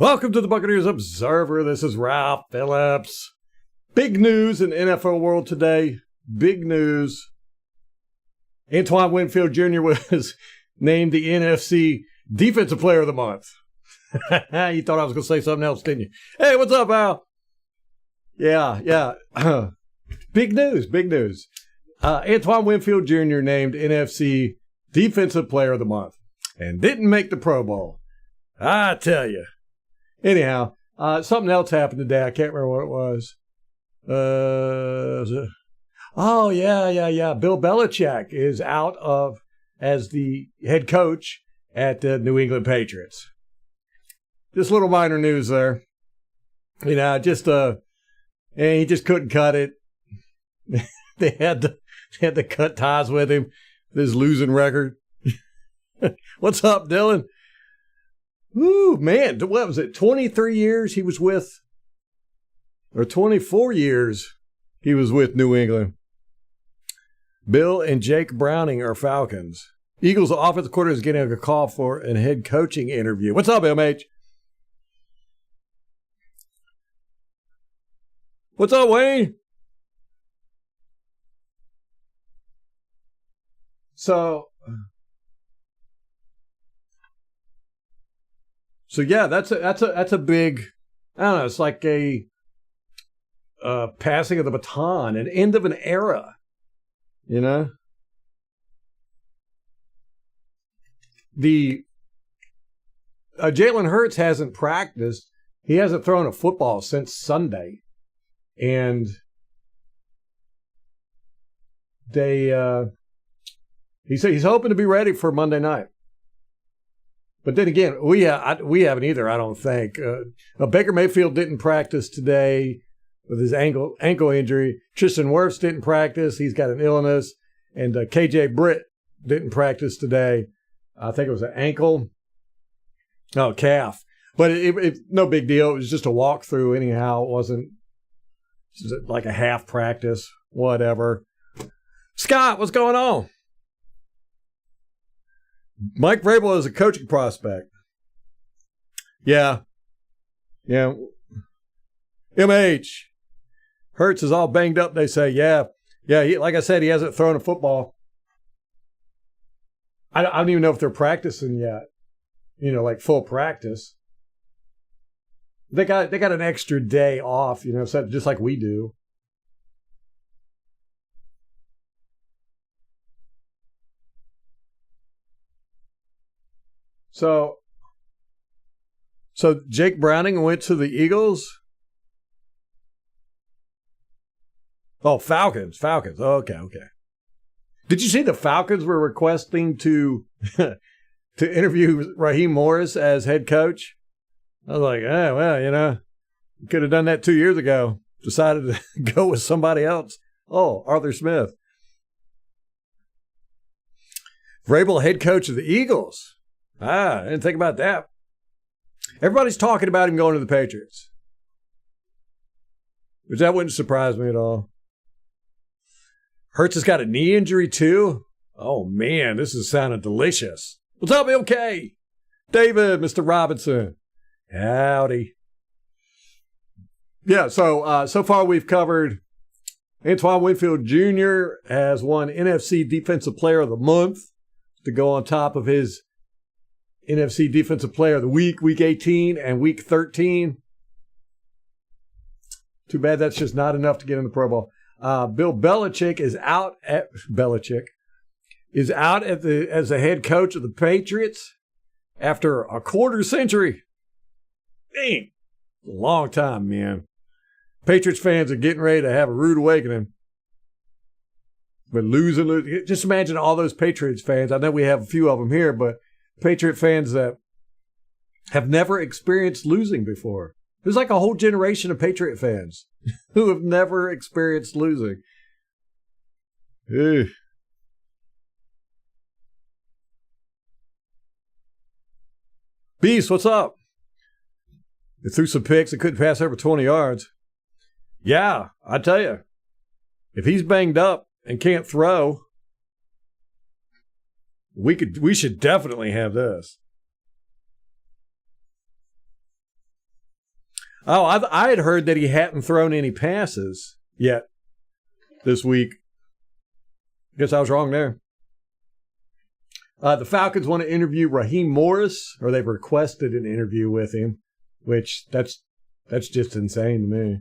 Welcome to the Buccaneers Observer. This is Ralph Phillips. Big news in NFL world today. Big news. Antoine Winfield Jr. was named the NFC Defensive Player of the Month. You thought I was going to say something else, didn't you? Hey, what's up, Al? Yeah. Big news. Antoine Winfield Jr. named NFC Defensive Player of the Month and didn't make the Pro Bowl. I tell you. Anyhow, something else happened today. I can't remember what it was. Yeah. Bill Belichick is out as the head coach at the New England Patriots. Just little minor news there. You know, and he just couldn't cut it. They had to cut ties with him. This losing record. What's up, Dylan? Ooh, man, what was it? 23 years he was with, or 24 years he was with New England. Bill and Jake Browning are Falcons. Eagles offensive coordinator is getting a call for a head coaching interview. What's up, MH? What's up, Wayne? So yeah, that's a big, I don't know, it's like a passing of the baton, an end of an era, you know? The Jalen Hurts hasn't practiced. He hasn't thrown a football since Sunday. And he's hoping to be ready for Monday night. But then again, we haven't either, I don't think. Baker Mayfield didn't practice today with his ankle injury. Tristan Wirfs didn't practice. He's got an illness. And KJ Britt didn't practice today. I think it was an ankle. No, calf. But it no big deal. It was just a walkthrough anyhow. It wasn't like a half practice, whatever. Scott, what's going on? Mike Vrabel is a coaching prospect. Yeah. MH. Hurts is all banged up, they say. Yeah, like I said, he hasn't thrown a football. I don't even know if they're practicing yet. You know, like full practice. They got an extra day off, you know, just like we do. So Jake Browning went to the Eagles. Oh, Falcons. Okay. Did you see the Falcons were requesting to interview Raheem Morris as head coach? I was like, well, you know, you could have done that 2 years ago. Decided to go with somebody else. Oh, Arthur Smith. Vrabel, head coach of the Eagles. I didn't think about that. Everybody's talking about him going to the Patriots. Which that wouldn't surprise me at all. Hurts has got a knee injury too. Oh man, this is sounding delicious. What's up, MK? David, Mr. Robinson. Howdy. Yeah, so far we've covered Antoine Winfield Jr. has won NFC Defensive Player of the Month to go on top of his NFC Defensive Player of the Week, Week 18 and Week 13. Too bad that's just not enough to get in the Pro Bowl. Bill Belichick is out as the head coach of the Patriots after a quarter century. Dang, a long time, man. Patriots fans are getting ready to have a rude awakening. But losing. Just imagine all those Patriots fans. I know we have a few of them here, but Patriot fans that have never experienced losing before. There's like a whole generation of Patriot fans who have never experienced losing. Ugh. Beast, what's up? They threw some picks. They couldn't pass over 20 yards. Yeah, I tell you, if he's banged up and can't throw, we should definitely have this. Oh, I had heard that he hadn't thrown any passes yet this week. Guess I was wrong there. The Falcons want to interview Raheem Morris, or they've requested an interview with him, which that's just insane to me.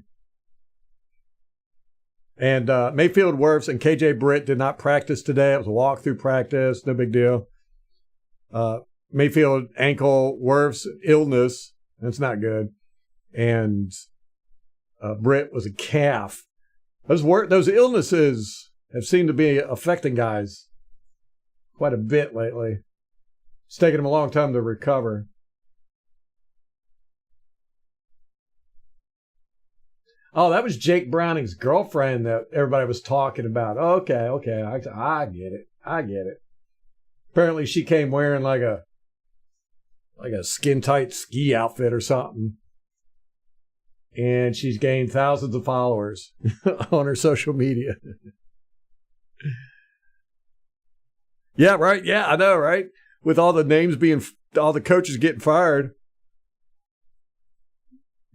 And Mayfield Wirfs and KJ Britt did not practice today. It was a walkthrough practice, no big deal. Mayfield ankle, Wirfs illness, that's not good. And Britt was a calf. Those illnesses have seemed to be affecting guys quite a bit lately. It's taken them a long time to recover. Oh, that was Jake Browning's girlfriend that everybody was talking about. Okay. I get it. Apparently she came wearing like a skin-tight ski outfit or something. And she's gained thousands of followers on her social media. Yeah, right. Yeah, I know, right? With all the names all the coaches getting fired,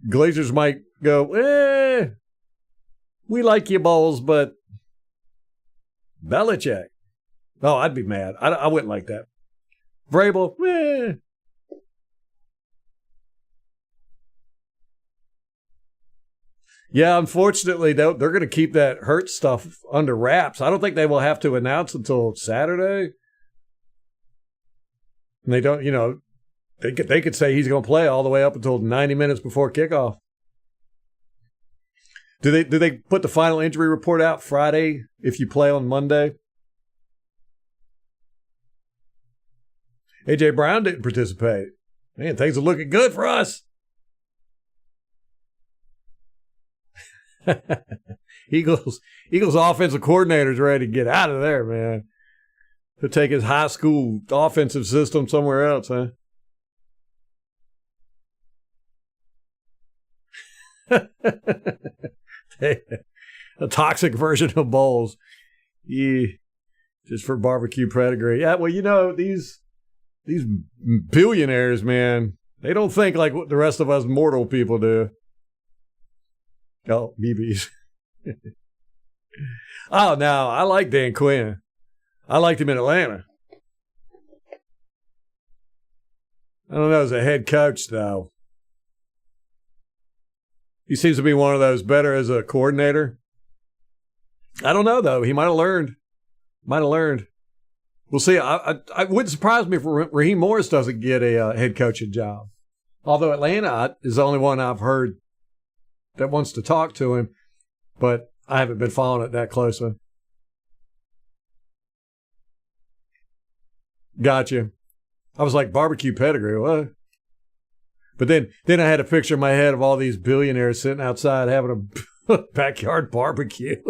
Glazers might go, we like you, Bowles, but Belichick. Oh, I'd be mad. I wouldn't like that. Vrabel, Yeah, unfortunately, they're going to keep that Hurt stuff under wraps. I don't think they will have to announce until Saturday. And they don't, they could say he's going to play all the way up until 90 minutes before kickoff. Do they put the final injury report out Friday if you play on Monday? A.J. Brown didn't participate. Man, things are looking good for us. Eagles offensive coordinator's ready to get out of there, man. He'll take his high school offensive system somewhere else, huh? A toxic version of Bowles. Yeah, just for barbecue pedigree. Yeah, well, these billionaires, man, they don't think like what the rest of us mortal people do. Oh, BBs. Oh, no, I like Dan Quinn. I liked him in Atlanta. I don't know, as a head coach, though. He seems to be one of those better as a coordinator. I don't know, though. He might have learned. We'll see. I wouldn't surprise me if Raheem Morris doesn't get a head coaching job. Although Atlanta is the only one I've heard that wants to talk to him, but I haven't been following it that closely. Gotcha. I was like, barbecue pedigree, what? But then I had a picture in my head of all these billionaires sitting outside having a backyard barbecue.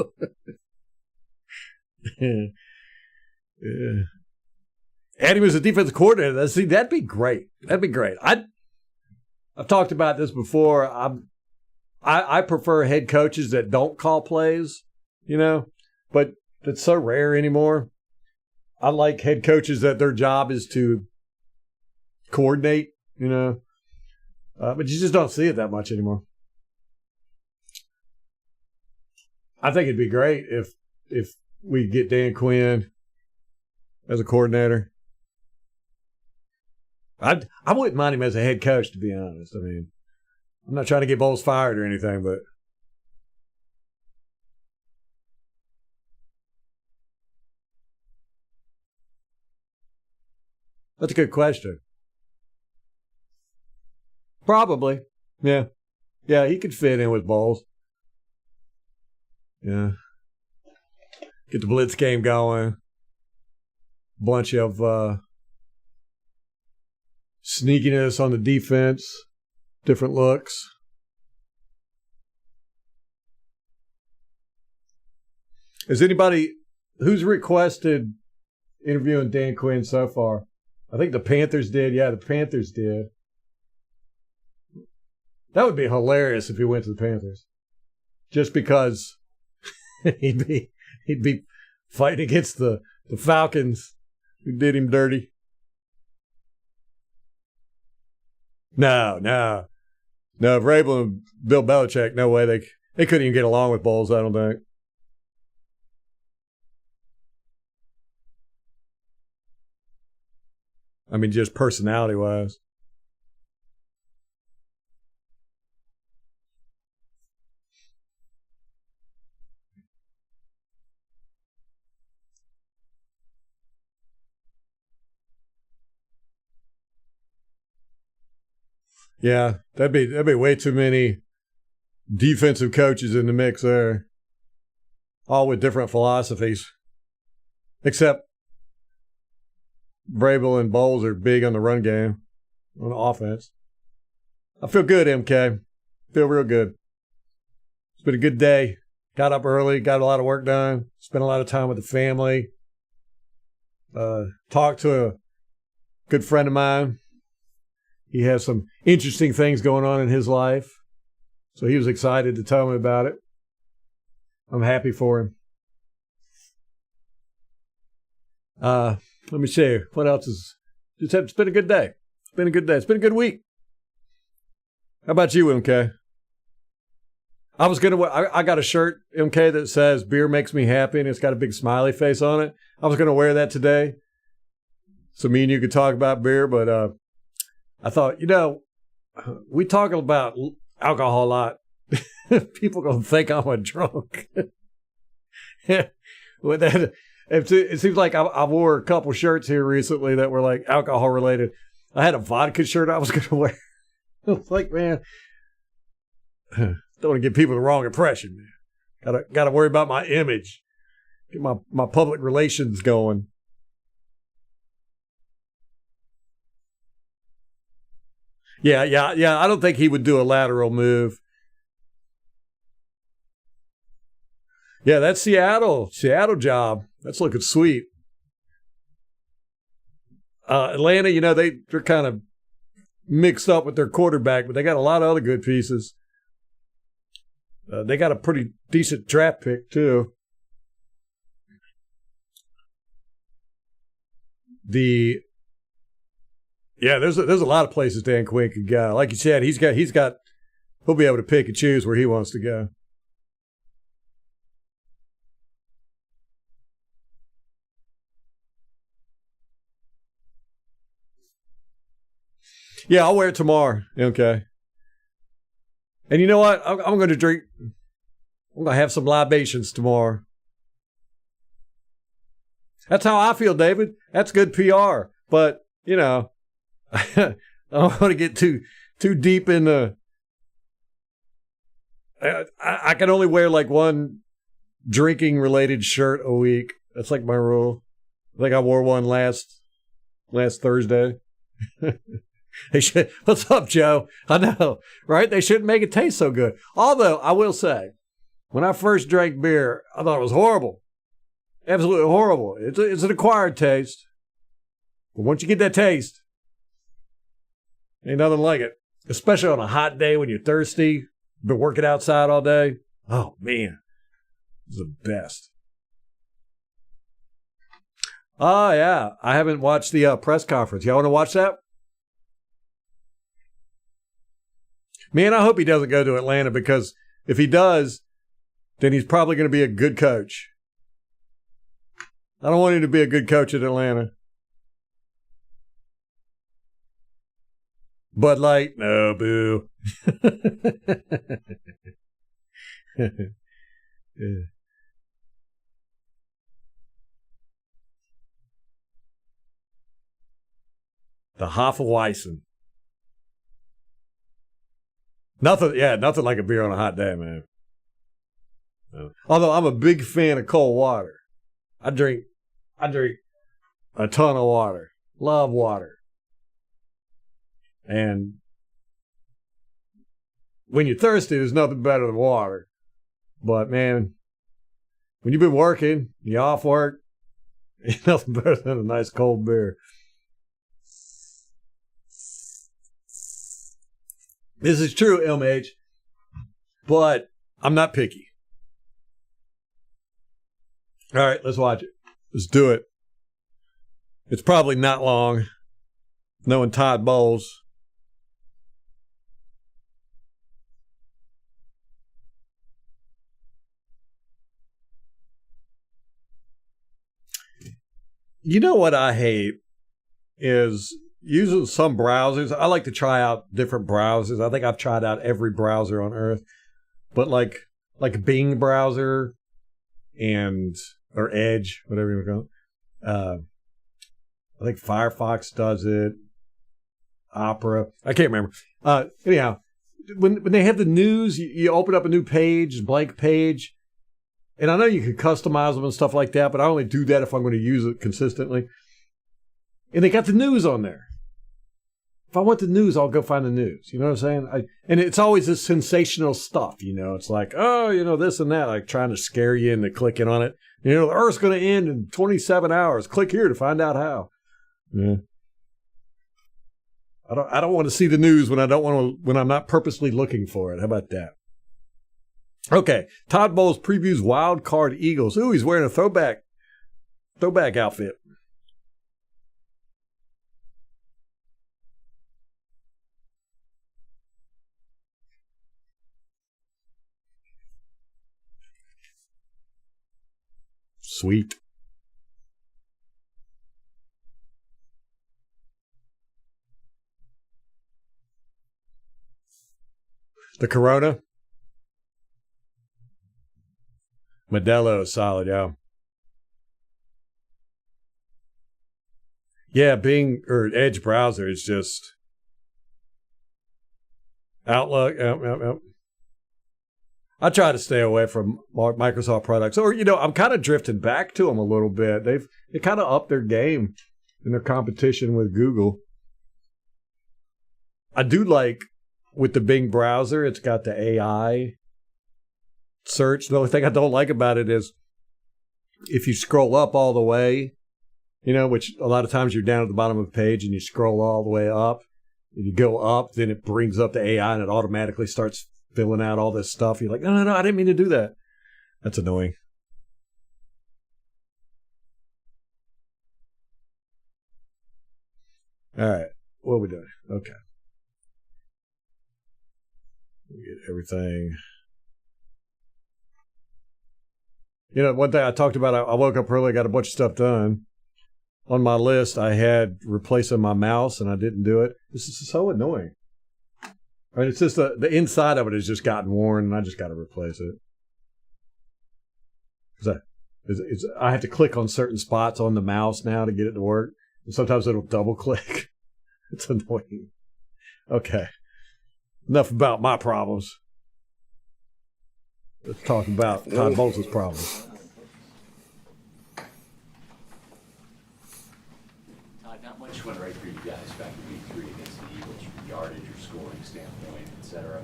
Yeah. And he was a defensive coordinator. See, that'd be great. I've talked about this before. I prefer head coaches that don't call plays, but it's so rare anymore. I like head coaches that their job is to coordinate, but you just don't see it that much anymore. I think it'd be great if we get Dan Quinn as a coordinator. I wouldn't mind him as a head coach, to be honest. I mean, I'm not trying to get Bowles fired or anything, but that's a good question. Probably. Yeah. Yeah, he could fit in with Bowles. Yeah. Get the blitz game going. Bunch of sneakiness on the defense. Different looks. Is anybody who's requested interviewing Dan Quinn so far? I think the Panthers did. Yeah, the Panthers did. That would be hilarious if he went to the Panthers. Just because he'd be fighting against the Falcons who did him dirty. No. No, Vrabel and Bill Belichick, no way. They couldn't even get along with Bowles, I don't think. I mean, just personality-wise. Yeah, that'd be way too many defensive coaches in the mix there, all with different philosophies. Except Vrabel and Bowles are big on the run game, on the offense. I feel good, MK. Feel real good. It's been a good day. Got up early, got a lot of work done, spent a lot of time with the family. Talked to a good friend of mine. He has some interesting things going on in his life. So he was excited to tell me about it. I'm happy for him. Let me see. What else is... It's been a good day. It's been a good day. It's been a good week. How about you, MK? I got a shirt, MK, that says beer makes me happy, and it's got a big smiley face on it. I was going to wear that today so me and you could talk about beer, but I thought, we talk about alcohol a lot. People going to think I'm a drunk. With that, it seems like I wore a couple shirts here recently that were like alcohol related. I had a vodka shirt I was going to wear. I was like, man, don't want to give people the wrong impression, man. Got to worry about my image. Get my public relations going. Yeah. I don't think he would do a lateral move. Yeah, that's Seattle job. That's looking sweet. Atlanta, they're kind of mixed up with their quarterback, but they got a lot of other good pieces. They got a pretty decent draft pick too. There's a lot of places Dan Quinn could go. Like you said, he'll be able to pick and choose where he wants to go. Yeah, I'll wear it tomorrow. Okay. And you know what? I'm going to drink. I'm going to have some libations tomorrow. That's how I feel, David. That's good PR. But, I don't want to get too deep in the... I can only wear like one drinking-related shirt a week. That's like my rule. I think I wore one last Thursday. What's up, Joe? I know, right? They shouldn't make it taste so good. Although, I will say, when I first drank beer, I thought it was horrible. Absolutely horrible. It's an acquired taste. But once you get that taste, ain't nothing like it. Especially on a hot day when you're thirsty, been working outside all day. Oh, man. It's the best. Oh, yeah. I haven't watched the press conference. Y'all want to watch that? Man, I hope he doesn't go to Atlanta, because if he does, then he's probably going to be a good coach. I don't want him to be a good coach at Atlanta. Bud Light? No, boo. The Hefeweizen. Nothing like a beer on a hot day, man. Although I'm a big fan of cold water. I drink a ton of water. Love water. And when you're thirsty, there's nothing better than water. But, man, when you've been working, you're off work, there's nothing better than a nice cold beer. This is true, LMH, but I'm not picky. All right, let's watch it. Let's do it. It's probably not long, knowing Todd Bowles. You know what I hate is using some browsers. I like to try out different browsers. I think I've tried out every browser on earth, but like Bing browser or Edge, whatever you want to call it. I think Firefox does it. Opera. I can't remember. Anyhow, when they have the news, you open up a new page, blank page, and I know you can customize them and stuff like that, but I only do that if I'm going to use it consistently. And they got the news on there. If I want the news, I'll go find the news. You know what I'm saying? And it's always this sensational stuff, you know. It's like, oh, you know, this and that, like trying to scare you into clicking on it. You know, the Earth's going to end in 27 hours. Click here to find out how. Yeah. I don't want to see the news when I'm not purposely looking for it. How about that? Okay, Todd Bowles previews Wildcard Eagles. Ooh, he's wearing a throwback outfit. Sweet. The Corona. Modelo is solid, yeah. Yeah, Bing or Edge browser is just Outlook. Yep. I try to stay away from Microsoft products, or you know, I'm kind of drifting back to them a little bit. They kind of upped their game in their competition with Google. I do like with the Bing browser, it's got the AI search. The only thing I don't like about it is if you scroll up all the way, you know, which a lot of times you're down at the bottom of the page and you scroll all the way up and you go up, then it brings up the AI and it automatically starts filling out all this stuff. You're like, no, I didn't mean to do that. That's annoying. All right. What are we doing? Okay. We get everything. You know, one thing I talked about, I woke up early, got a bunch of stuff done. On my list, I had replacing my mouse, and I didn't do it. This is so annoying. I mean, it's just the inside of it has just gotten worn, and I just got to replace it. I have to click on certain spots on the mouse now to get it to work. And sometimes it'll double click. It's annoying. Okay. Enough about my problems. Let's talk about Todd Bowles' problems. Todd, not much went right for you guys back in week 3 against the Eagles from yardage or scoring standpoint, etc.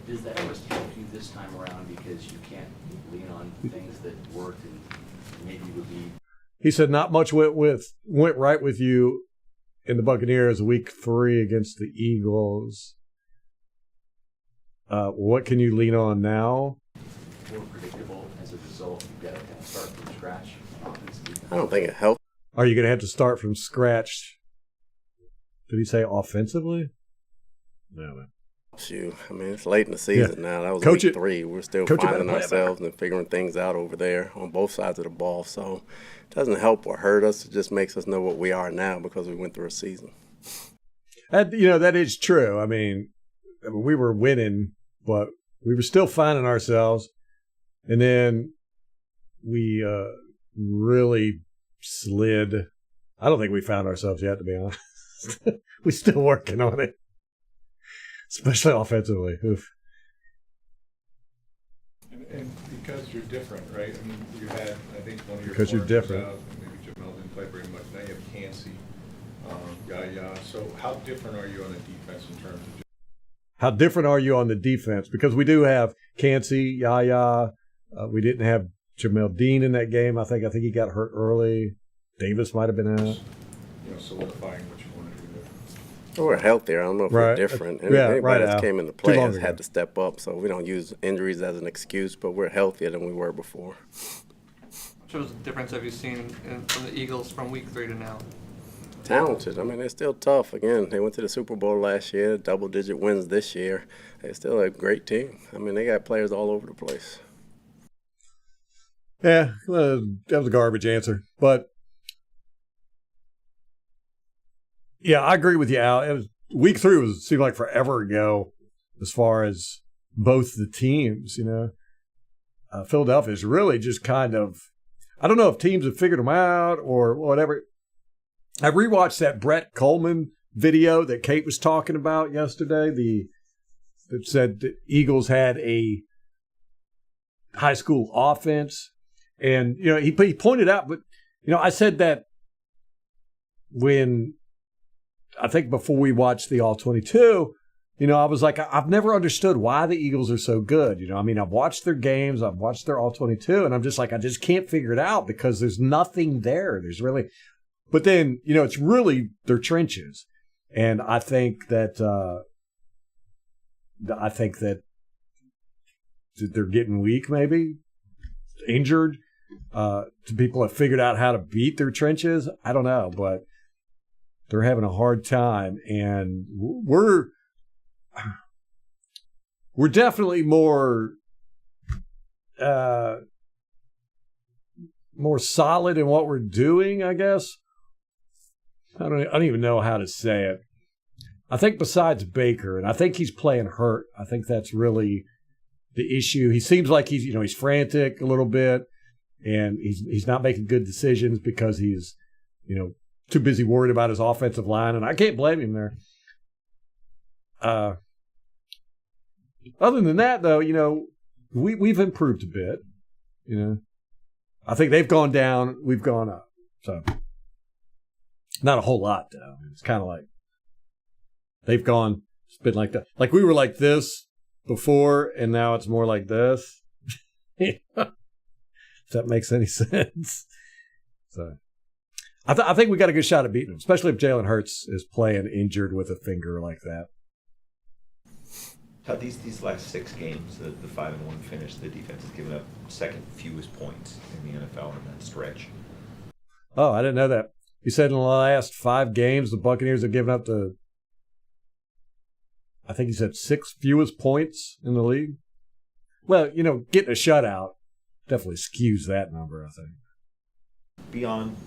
Does that always help you this time around because you can't lean on things that worked and maybe would be? He said not much went right with you in the Buccaneers week 3 against the Eagles. What can you lean on now? More predictable as a result. You've got to kind of start from scratch. I don't think it helps. Are you going to have to start from scratch? Did he say offensively? No. You. I mean, it's late in the season now. That was week 3. We're still finding ourselves and figuring things out over there on both sides of the ball. So it doesn't help or hurt us. It just makes us know what we are now because we went through a season. That is true. I mean, we were winning, but we were still finding ourselves. And then we really slid. I don't think we found ourselves yet, to be honest. We're still working on it, especially offensively. Oof. And because you're different, right? I mean, you had, I think, one of your because you're different. Out, maybe Jamel didn't play very much. Now you have Cansey, Yaya. So how different are you on the defense in terms of? How different are you on the defense? Because we do have Cansey, Yaya. We didn't have Jamel Dean in that game. I think he got hurt early. Davis might have been out. You know, solidifying what you want to do there. Well, we're healthier. I don't know if we're different. Anybody that's came into play has had to step up, so we don't use injuries as an excuse, but we're healthier than we were before. What sort of difference have you seen from the Eagles from week 3 to now? Talented. I mean, they're still tough. Again, they went to the Super Bowl last year, double-digit wins this year. They're still a great team. I mean, they got players all over the place. Yeah, that was a garbage answer. But Yeah, I agree with you, Al. It was, week 3 seemed like forever ago as far as both the teams, you know. Philadelphia's really just kind of, I don't know if teams have figured them out or whatever. I rewatched that Brett Coleman video that Kate was talking about yesterday. That said the Eagles had a high school offense, and you know he pointed out. But you know, I said that when I think before we watched the All 22. You know, I was like, I've never understood why the Eagles are so good. You know, I mean, I've watched their games, I've watched their All 22, and I'm just like, I just can't figure it out because there's nothing there. There's really, but then, you know, it's really their trenches. And I think that, they're getting weak, maybe injured. People have figured out how to beat their trenches. I don't know, but they're having a hard time, and we're definitely more solid in what we're doing, I guess. I don't even know how to say it. I think besides Baker, and I think he's playing hurt. I think that's really the issue. He seems like he's frantic a little bit, and he's not making good decisions because he's, you know, too busy worried about his offensive line, and I can't blame him there. Other than that, though, you know, we've improved a bit. You know, I think they've gone down, we've gone up. So, not a whole lot, though. It's kind of like they've gone. It's been like that. Like we were like this before, and now it's more like this. If that makes any sense. So, I think we got a good shot at beating them, especially if Jalen Hurts is playing injured with a finger like that. How these last 6 games, the 5-1 finish, the defense has given up second fewest points in the NFL in that stretch. Oh, I didn't know that. You said in the last 5 games, the Buccaneers have given up I think you said 6 fewest points in the league. Well, you know, getting a shutout definitely skews that number, I think. Beyond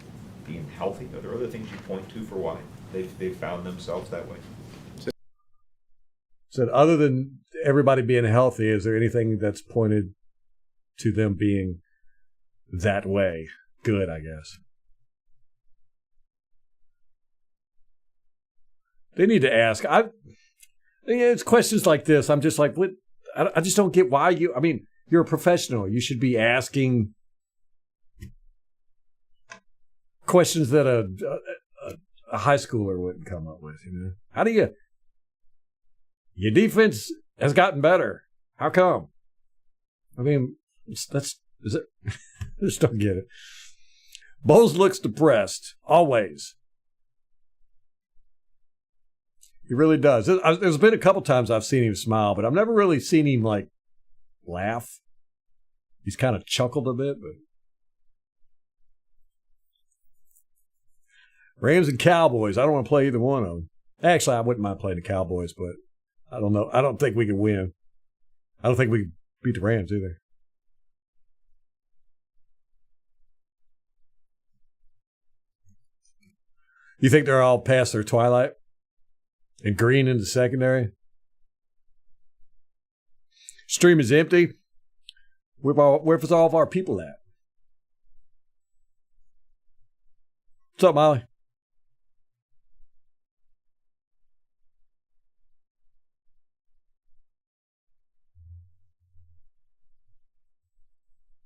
being healthy, are there other things you point to for why they've found themselves that way? Said, other than everybody being healthy, is there anything that's pointed to them being that way? Good, I guess. They need to ask. It's questions like this. I'm just like, what? I just don't get why you. I mean, you're a professional. You should be asking questions that a high schooler wouldn't come up with. You know, how do you? Your defense has gotten better. How come? I mean, is it? I just don't get it. Bowles looks depressed, always. He really does. There's been a couple times I've seen him smile, but I've never really seen him, like, laugh. He's kind of chuckled a bit, but... Rams and Cowboys. I don't want to play either one of them. Actually, I wouldn't mind playing the Cowboys, but... I don't know. I don't think we can win. I don't think we can beat the Rams either. You think they're all past their twilight? And Green in the secondary? Stream is empty. Where's all of our people at? What's up, Molly?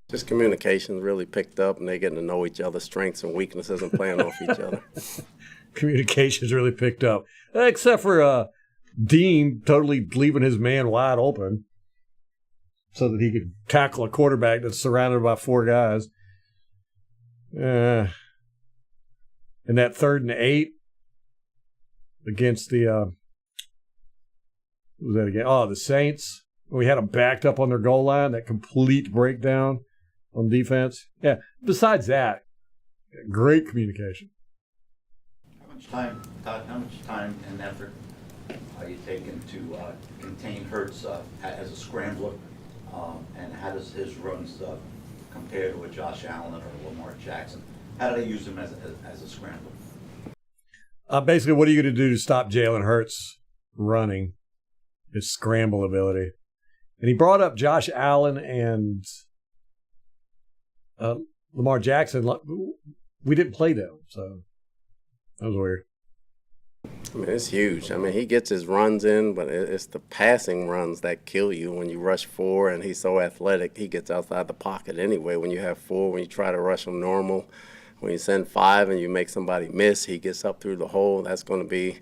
Just communication's really picked up, and they're getting to know each other's strengths and weaknesses and playing off each other. Communication's really picked up, except for Dean totally leaving his man wide open so that he could tackle a quarterback that's surrounded by 4 guys. And that 3rd and 8 against the what was that again? Oh, the Saints. We had them backed up on their goal line. That complete breakdown on defense. Yeah. Besides that, great communication. How much time, Todd, how much time and effort are you taking to contain Hurts as a scrambler? And how does his runs compare to a Josh Allen or a Lamar Jackson? How do they use him as a scrambler? Basically, what are you going to do to stop Jalen Hurts running? His scramble ability. And he brought up Josh Allen and Lamar Jackson. We didn't play them, so that was weird. I mean, it's huge. I mean, he gets his runs in, but it's the passing runs that kill you. When you rush 4 and he's so athletic, he gets outside the pocket anyway. When you have 4, when you try to rush him normal, when you send 5 and you make somebody miss, he gets up through the hole. That's going to be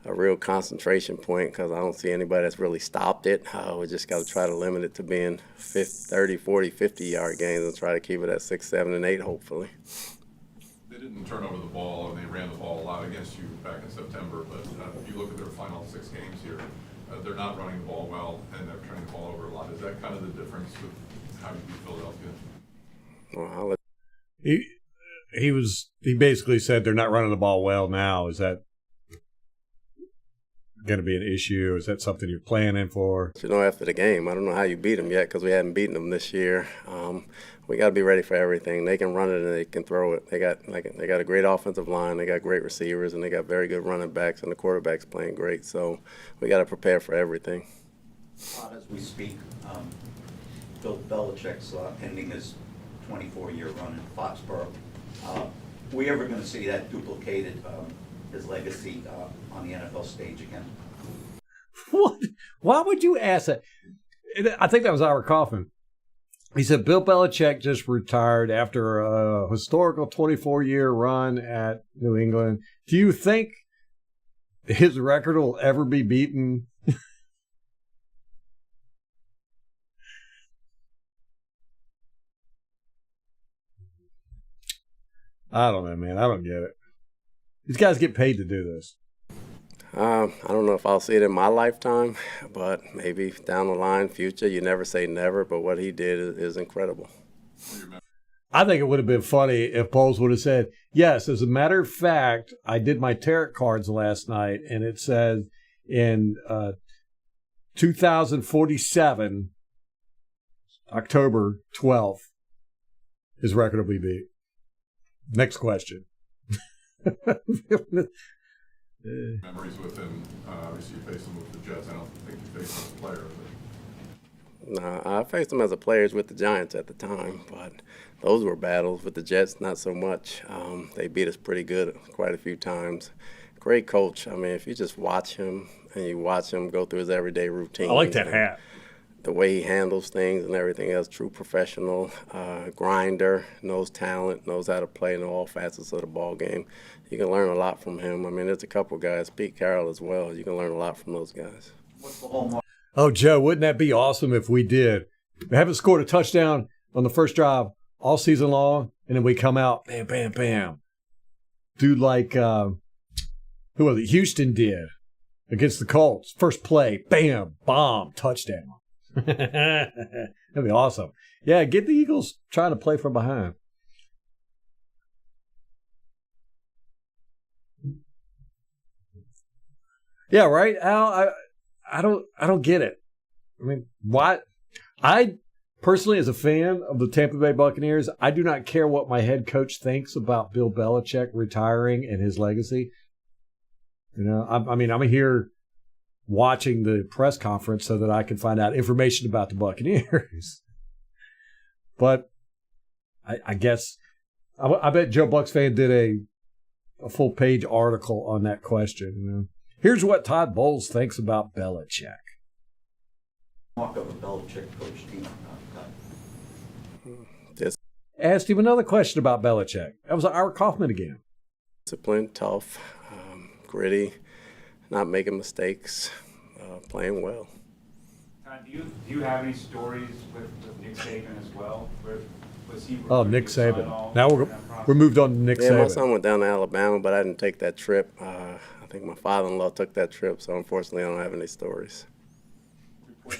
a real concentration point because I don't see anybody that's really stopped it. We just got to try to limit it to being 30, 40, 50-yard games and try to keep it at 6, 7, and 8, hopefully. They didn't turn over the ball, and they ran the ball a lot against you back in September, but if you look at their final 6 games here, they're not running the ball well, and they're turning the ball over a lot. Is that kind of the difference with how you beat Philadelphia? Well, he basically said they're not running the ball well now. Is that going to be an issue? Is that something you're planning for? After the game, I don't know how you beat them yet because we haven't beaten them this year. We got to be ready for everything. They can run it and they can throw it. They got a great offensive line. They got great receivers and they got very good running backs and the quarterback's playing great. So we got to prepare for everything. As we speak, Bill Belichick's ending his 24-year run in Foxborough. We ever going to see that duplicated, his legacy on the NFL stage again? What? Why would you ask that? I think that was Ira Kaufman. He said Bill Belichick just retired after a historical 24-year run at New England. Do you think his record will ever be beaten? I don't know, man. I don't get it. These guys get paid to do this. I don't know if I'll see it in my lifetime, but maybe down the line, future, you never say never, but what he did is incredible. I think it would have been funny if Poles would have said, yes, as a matter of fact, I did my tarot cards last night, and it says in 2047, October 12th, his record will be beat. Next question. Memories with him. Obviously, you faced him with the Jets. I don't think you faced him as a player. But... No, I faced him as a player with the Giants at the time, but those were battles. With the Jets, not so much. They beat us pretty good quite a few times. Great coach. I mean, if you just watch him and you watch him go through his everyday routine. I like that hat. The way he handles things and everything else, true professional, grinder, knows talent, knows how to play in all facets of the ball game. You can learn a lot from him. I mean, there's a couple guys, Pete Carroll as well. You can learn a lot from those guys. What's the hallmark? Oh, Joe, wouldn't that be awesome if we did? We haven't scored a touchdown on the first drive all season long, and then we come out, bam, bam, bam. Dude like, who was it? Houston did against the Colts. First play, bam, bomb, touchdown. That'd be awesome. Yeah, get the Eagles trying to play from behind. Yeah, right, Al. I don't get it. I mean, why? I personally, as a fan of the Tampa Bay Buccaneers, I do not care what my head coach thinks about Bill Belichick retiring and his legacy. You know, I mean, I'm here watching the press conference so that I can find out information about the Buccaneers. But I guess I bet Joe Bucs fan did a full page article on that question. You know? Here's what Todd Bowles thinks about Belichick. Mark of a Belichick coach team. Asked him another question about Belichick. That was Ira Kaufman again. Disciplined, tough, gritty, not making mistakes, playing well. Do you have any stories with Nick Saban as well? Was he Nick Saban. Now we're moved on to Nick Saban. Yeah, my son went down to Alabama, but I didn't take that trip. I think my father-in-law took that trip, so unfortunately I don't have any stories.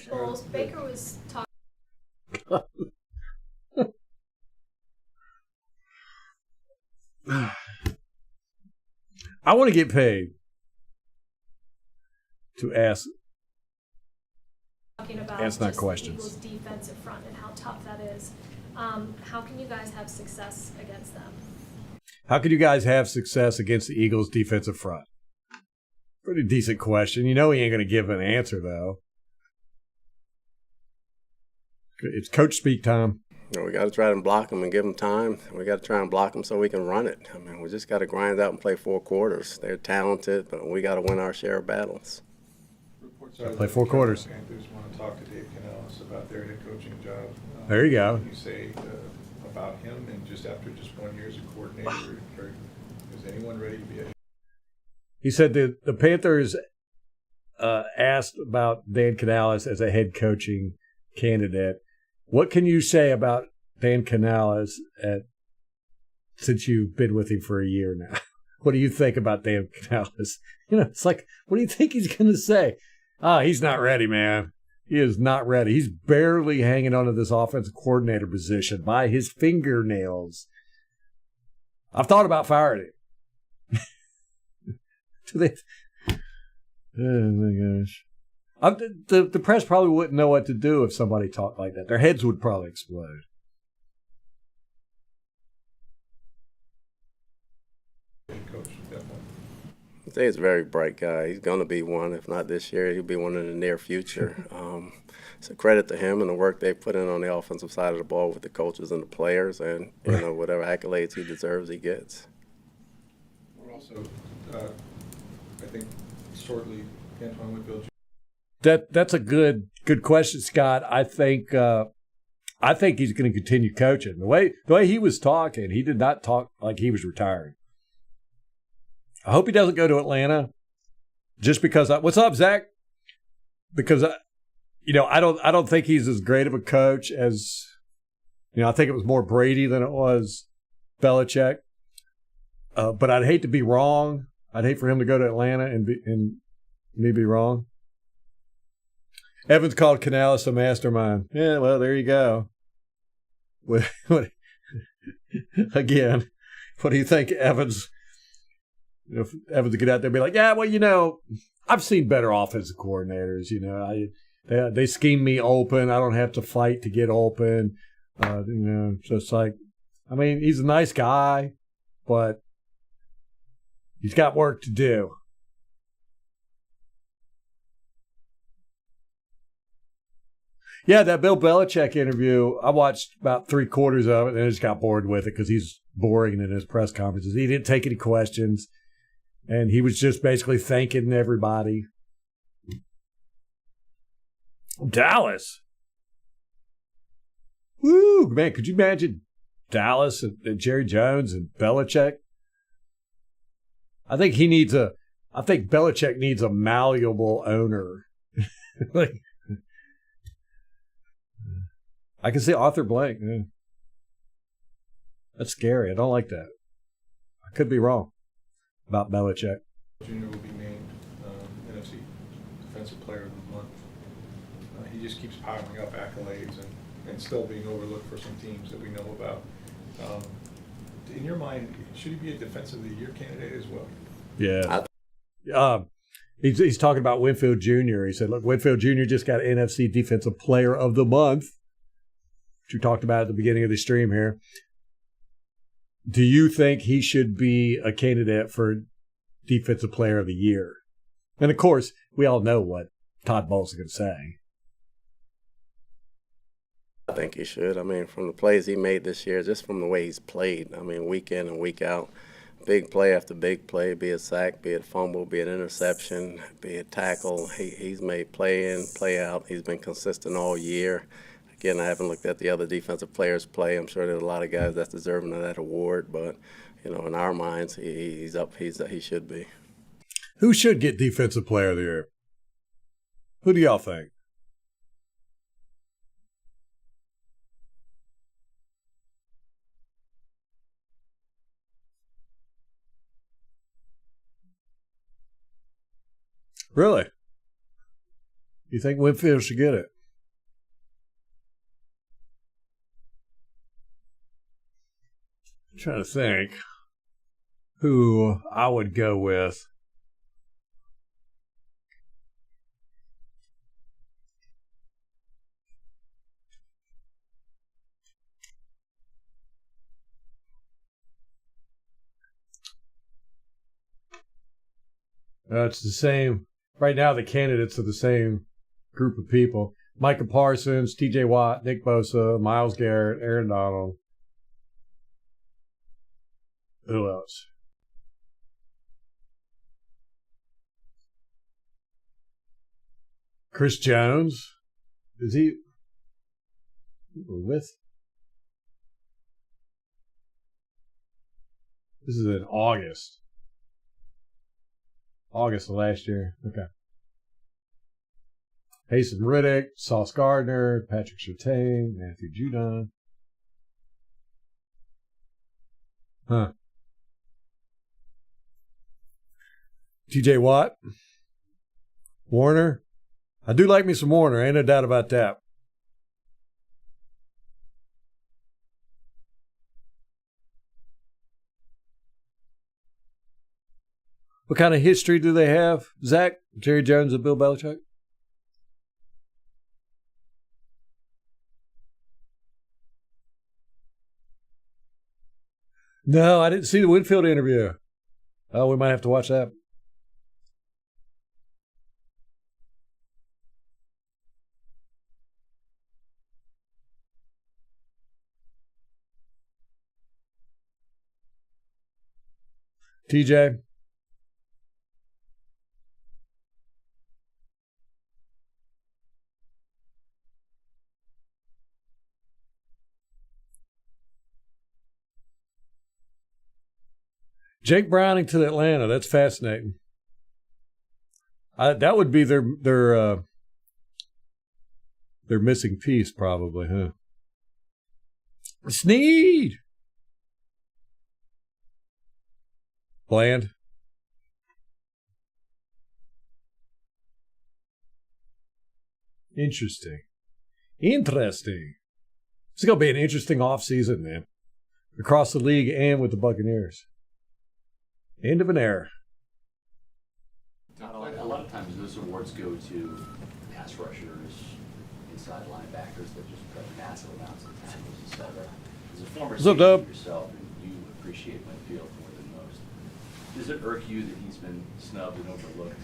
Bowles, Baker was talking. I want to get paid to ask About not just questions. The Eagles' defensive front and how tough that is. How can you guys have success against them? How could you guys have success against the Eagles' defensive front? Pretty decent question. You know he ain't going to give an answer, though. It's coach speak time. We got to try and block them and give them time. We got to try and block them so we can run it. I mean, we just got to grind out and play 4 quarters. They're talented, but we got to win our share of battles. Play 4 quarters. Panthers want to talk to Dave Canales about their head coaching job. There you go. What can you say about him, and just after just 1 year as a coordinator, or is anyone ready to be a head? He said that the Panthers asked about Dan Canales as a head coaching candidate. What can you say about Dan Canales since you've been with him for a year now? What do you think about Dan Canales? It's like, what do you think he's going to say? He's not ready, man. He is not ready. He's barely hanging on to this offensive coordinator position by his fingernails. I've thought about firing him. Oh, my gosh. The press probably wouldn't know what to do if somebody talked like that. Their heads would probably explode. Coach, definitely. I think he's a very bright guy. He's going to be one. If not this year, he'll be one in the near future. It's a credit to him and the work they put in on the offensive side of the ball with the coaches and the players, and whatever accolades he deserves, he gets. We're also, I think, shortly, Antoine Winfield. That's a good question, Scott. I think he's going to continue coaching. The way he was talking, he did not talk like he was retiring. I hope he doesn't go to Atlanta just because what's up, Zach? Because I don't think he's as great of a coach as I think it was more Brady than it was Belichick. But I'd hate to be wrong. I'd hate for him to go to Atlanta and me be wrong. Evans called Canales a mastermind. Yeah, well, there you go. Again, what do you think, Evans? If Evans would get out there and be like, yeah, well, I've seen better offensive coordinators. They scheme me open. I don't have to fight to get open. So it's like, I mean, he's a nice guy, but he's got work to do. Yeah, that Bill Belichick interview, I watched about 3/4 of it, and I just got bored with it because he's boring in his press conferences. He didn't take any questions, and he was just basically thanking everybody. Dallas. Woo, man, could you imagine Dallas and Jerry Jones and Belichick? I think Belichick needs a malleable owner. I can see Arthur Blank. Yeah. That's scary. I don't like that. I could be wrong about Belichick. Junior will be named NFC Defensive Player of the Month. He just keeps piling up accolades and still being overlooked for some teams that we know about. In your mind, should he be a Defensive of the Year candidate as well? Yeah. He's talking about Winfield Jr. He said, look, Winfield Jr. just got NFC Defensive Player of the Month, which we talked about at the beginning of the stream here. Do you think he should be a candidate for Defensive Player of the Year? And, of course, we all know what Todd Bowles is going to say. I think he should. I mean, from the plays he made this year, just from the way he's played, I mean, week in and week out, big play after big play, be it sack, be it fumble, be it interception, be it tackle. He's made play in, play out. He's been consistent all year. Again, I haven't looked at the other defensive players play. I'm sure there's a lot of guys that's deserving of that award, but in our minds, he's up. He should be. Who should get Defensive Player of the Year? Who do y'all think? Really? You think Winfield should get it? I'm trying to think who I would go with. It's the same. Right now, the candidates are the same group of people. Micah Parsons, T.J. Watt, Nick Bosa, Myles Garrett, Aaron Donald. Who else? Chris Jones. Is he with? This is in August. August of last year. Okay. Hasten Riddick, Sauce Gardner, Patrick Surtain, Matthew Judon. Huh. TJ Watt. Warner. I do like me some Warner. Ain't no doubt about that. What kind of history do they have, Zach? Jerry Jones and Bill Belichick? No, I didn't see the Winfield interview. Oh, we might have to watch that. TJ? Jake Browning to Atlanta. That's fascinating. That would be their missing piece, probably, huh? Sneed. Bland. Interesting. It's going to be an interesting offseason, man. Across the league and with the Buccaneers. End of an era. A lot of times those awards go to pass rushers, inside linebackers that just put massive amounts of tackles, etc. As a former safety yourself, and you appreciate Winfield more than most. Does it irk you that he's been snubbed and overlooked?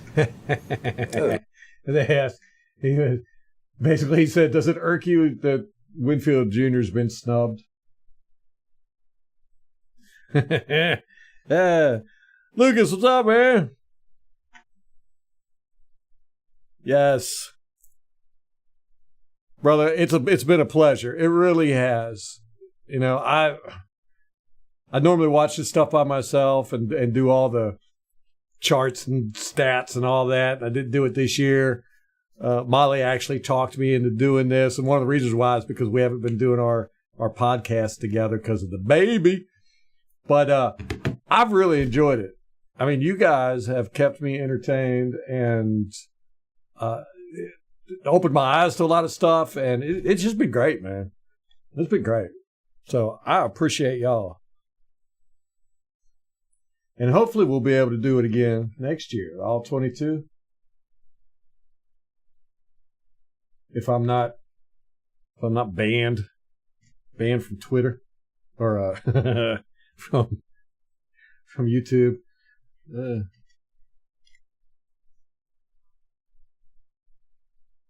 They asked. He said, "Does it irk you that Winfield Jr.'s been snubbed?" Lucas, what's up, man? Yes. Brother, it's been a pleasure. It really has. You know, I normally watch this stuff by myself and do all the charts and stats and all that. I didn't do it this year. Molly actually talked me into doing this, and one of the reasons why is because we haven't been doing our podcast together because of the baby. But I've really enjoyed it. I mean, you guys have kept me entertained and opened my eyes to a lot of stuff, and it's just been great, man. It's been great. So I appreciate y'all. And hopefully we'll be able to do it again next year, all 22. If I'm not banned from Twitter or from YouTube.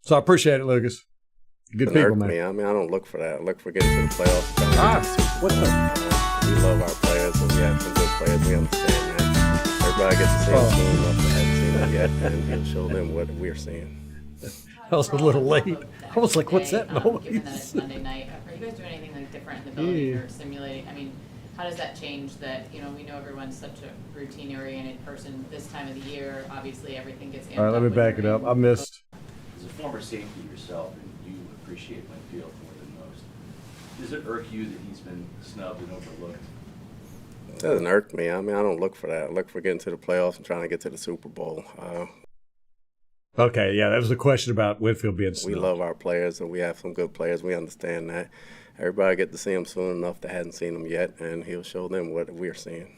So I appreciate it, Lucas. Good people, man. I mean, I don't look for that. I look for getting to the playoffs. What the? We love our players, and we have some good players. We understand that. Everybody gets to see us soon enough that haven't seen them yet, and show them what we're seeing. I was a little late. I was like, what's that noise? Given that it's Monday night, are you guys doing anything like different in the building or simulating? I mean, how does that change that, you know, we know everyone's such a routine-oriented person this time of the year. Obviously, everything gets amped All right, let me back it up. I missed. As a former safety yourself, and you appreciate Winfield more than most. Does it irk you that he's been snubbed and overlooked? It doesn't irk me. I mean, I don't look for that. I look for getting to the playoffs and trying to get to the Super Bowl. Okay, yeah, that was a question about Winfield being snubbed. We love our players, and we have some good players. We understand that. Everybody get to see him soon enough that hasn't seen him yet, and he'll show them what we're seeing.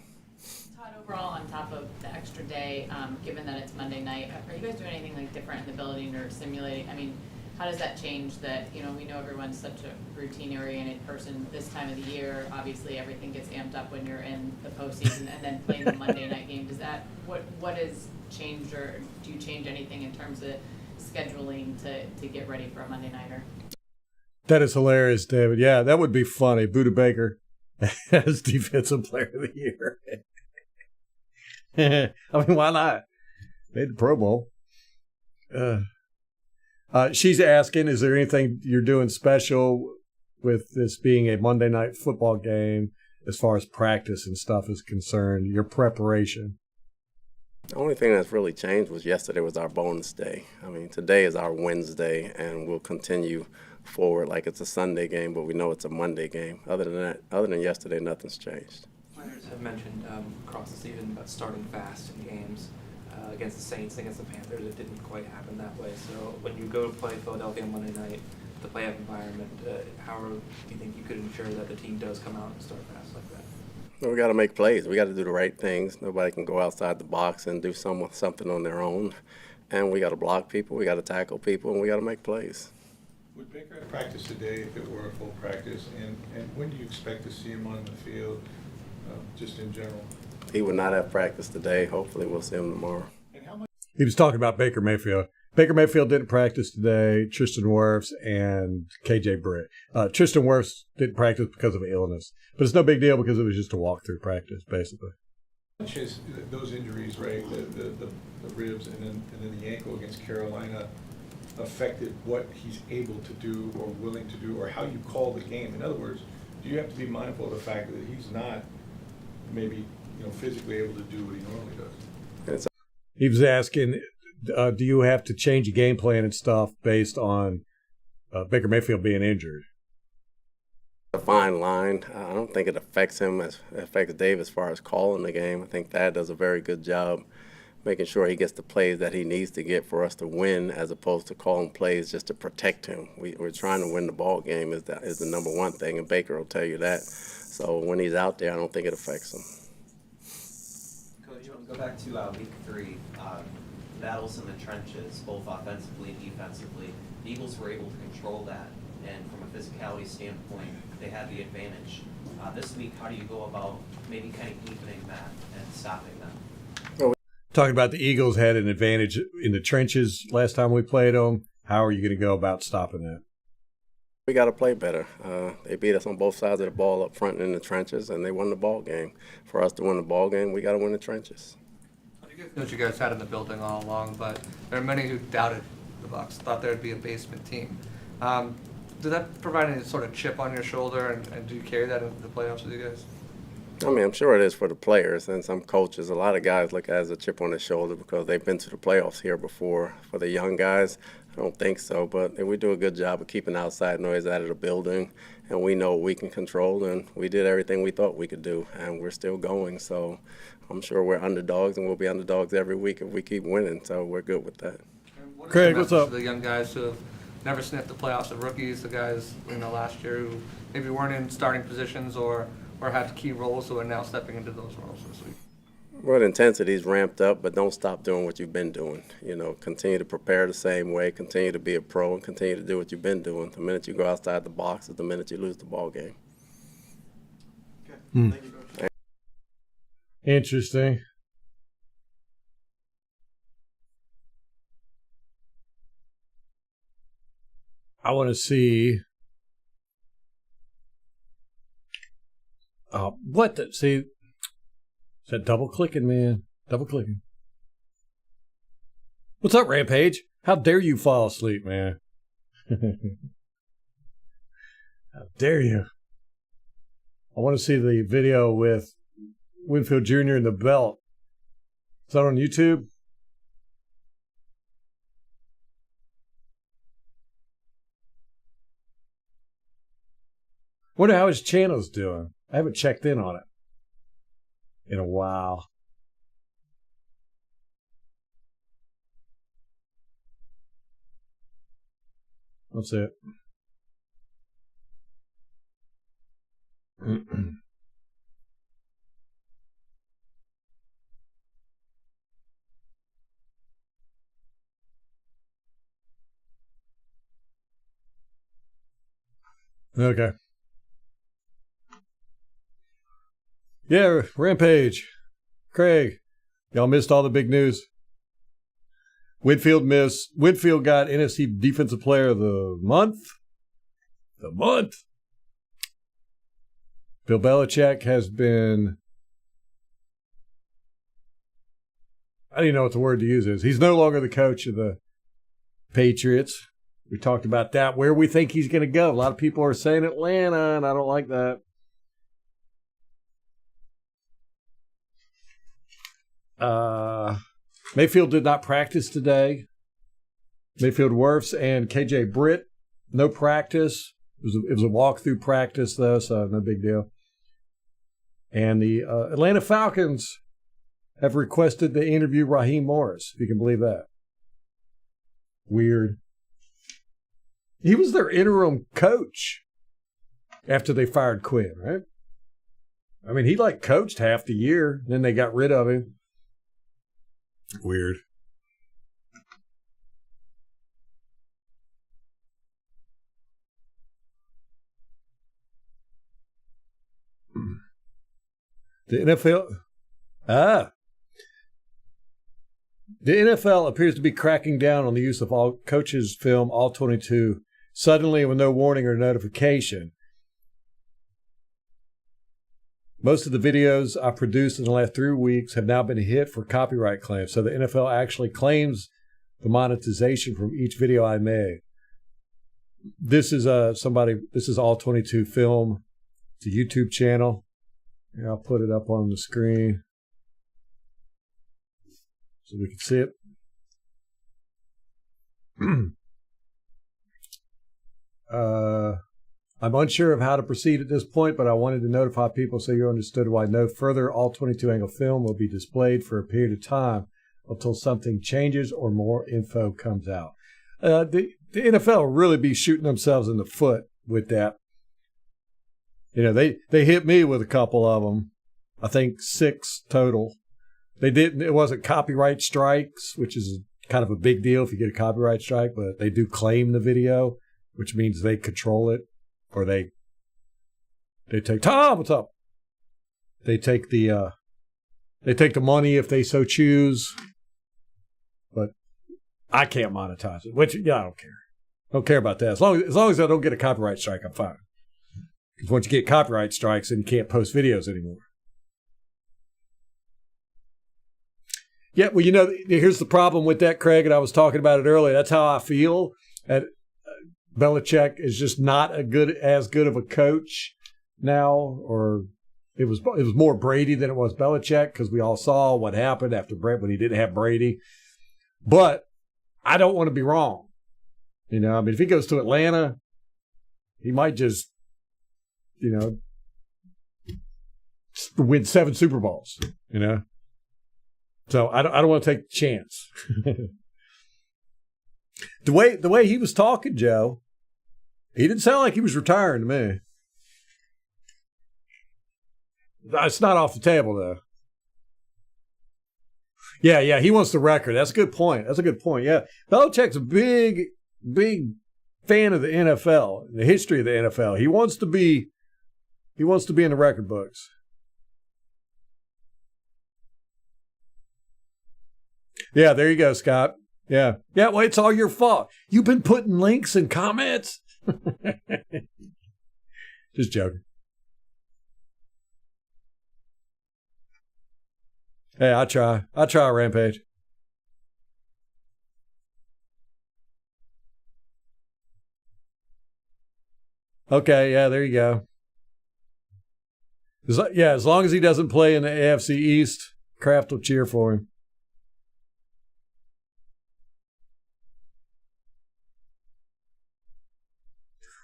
Todd, overall, on top of the extra day, given that it's Monday night, are you guys doing anything like different in the building or simulating? I mean, how does that change that, you know, we know everyone's such a routine-oriented person this time of the year. Obviously, everything gets amped up when you're in the postseason and then playing the Monday night game. Does that, what has changed, or do you change anything in terms of scheduling to get ready for a Monday nighter? That is hilarious, David. Yeah, that would be funny. Buda Baker as Defensive Player of the Year. I mean, why not? Made the Pro Bowl. She's asking, is there anything you're doing special with this being a Monday night football game as far as practice and stuff is concerned, your preparation? The only thing that's really changed was yesterday was our bonus day. I mean, today is our Wednesday, and we'll continue forward like it's a Sunday game, but we know it's a Monday game. Other than that, other than yesterday, nothing's changed. Players have mentioned across the season about starting fast in games. Against the Saints, against the Panthers, it didn't quite happen that way. So when you go to play Philadelphia on Monday night, the playoff environment, how do you think you could ensure that the team does come out and start fast like that? Well, we got to make plays. We got to do the right things. Nobody can go outside the box and do something on their own. And we got to block people, we got to tackle people, and we got to make plays. Would Baker have practiced today if it were a full practice? And when do you expect to see him on the field, just in general? He would not have practiced today. Hopefully we'll see him tomorrow. He was talking about Baker Mayfield. Baker Mayfield didn't practice today. Tristan Wirfs and KJ Britt. Tristan Wirfs didn't practice because of illness, but it's no big deal because it was just a walk-through practice, basically. Those injuries, right? The ribs and then the ankle against Carolina affected what he's able to do or willing to do, or how you call the game. In other words, do you have to be mindful of the fact that he's not maybe physically able to do what he normally does? He was asking, do you have to change your game plan and stuff based on Baker Mayfield being injured? A fine line. I don't think it affects him as it affects Dave as far as calling the game. I think Thad does a very good job making sure he gets the plays that he needs to get for us to win, as opposed to calling plays just to protect him. We're trying to win the ball game is the number one thing, and Baker will tell you that. So when he's out there, I don't think it affects him. Coach, go back to week 3. Battles in the trenches, both offensively and defensively. The Eagles were able to control that, and from a physicality standpoint, they had the advantage. This week, how do you go about maybe kind of evening that and stopping them? Talking about the Eagles had an advantage in the trenches last time we played them. How are you going to go about stopping that? We got to play better. They beat us on both sides of the ball up front and in the trenches, and they won the ball game. For us to win the ball game, we got to win the trenches. What you guys had in the building all along, but there are many who doubted the Bucs, thought there would be a basement team. Did that provide any sort of chip on your shoulder, and do you carry that into the playoffs with you guys? I mean, I'm sure it is for the players and some coaches. A lot of guys look at it as a chip on their shoulder because they've been to the playoffs here before. For the young guys, I don't think so, but we do a good job of keeping outside noise out of the building, and we know what we can control, and we did everything we thought we could do, and we're still going. So I'm sure we're underdogs, and we'll be underdogs every week if we keep winning, so we're good with that. Craig, what's up? The young guys who have never sniffed the playoffs, the rookies, the guys last year who maybe weren't in starting positions or had key roles who are now stepping into those roles this week. Well, the intensity's ramped up, but don't stop doing what you've been doing. Continue to prepare the same way, continue to be a pro, and continue to do what you've been doing. The minute you go outside the box is the minute you lose the ball game. Okay. Thank you, Coach. Interesting. I want to see. See, is that double clicking, man? Double clicking. What's up, Rampage? How dare you fall asleep, man? How dare you? I want to see the video with Winfield Jr. and the belt. Is that on YouTube? Wonder how his channel's doing. I haven't checked in on it in a while. That's it. Okay. Yeah, Rampage. Craig, y'all missed all the big news. Whitfield missed. Whitfield got NFC Defensive Player of the Month. The month. Bill Belichick has been, I don't even know what the word to use is. He's no longer the coach of the Patriots. We talked about that, where we think he's going to go. A lot of people are saying Atlanta, and I don't like that. Mayfield did not practice today. Mayfield Wirfs and KJ Britt, no practice. It was a walkthrough practice, though, so no big deal. And the Atlanta Falcons have requested to interview Raheem Morris, if you can believe that. Weird. He was their interim coach after they fired Quinn, right? I mean, he coached half the year, then they got rid of him. Weird. The NFL appears to be cracking down on the use of all coaches' film, all 22, suddenly with no warning or notification. Most of the videos I produced in the last 3 weeks have now been hit for copyright claims. So the NFL actually claims the monetization from each video I made. This is this is all 22 film. It's a YouTube channel. Here, I'll put it up on the screen so we can see it. I'm unsure of how to proceed at this point, but I wanted to notify people so you understood why no further all 22 angle film will be displayed for a period of time until something changes or more info comes out. The NFL will really be shooting themselves in the foot with that. You know, they hit me with a couple of them. I think 6 total. They didn't. It wasn't copyright strikes, which is kind of a big deal if you get a copyright strike, but they do claim the video, which means they control it, or they take Tom. What's up? They take the money if they so choose, but I can't monetize it. Which I don't care. Don't care about that. As long as I don't get a copyright strike, I'm fine. Because once you get copyright strikes, then you can't post videos anymore. Yeah, well, you know, here's the problem with that, Craig, and I was talking about it earlier. That's how I feel. Belichick is just not as good of a coach now, or it was more Brady than it was Belichick, because we all saw what happened after Brett when he didn't have Brady. But I don't want to be wrong. You know, I mean, if he goes to Atlanta, he might just, you know, win 7 Super Bowls, you know. So I don't want to take the chance. The way he was talking, Joe, he didn't sound like he was retiring to me. It's not off the table, though. Yeah, he wants the record. That's a good point. Yeah, Belichick's a big fan of the NFL, the history of the NFL. He wants to be in the record books. Yeah, there you go, Scott. Yeah, well, it's all your fault. You've been putting links and comments. Just joking. Hey, I try, Rampage. Okay, yeah, there you go. As long as he doesn't play in the AFC East, Kraft will cheer for him.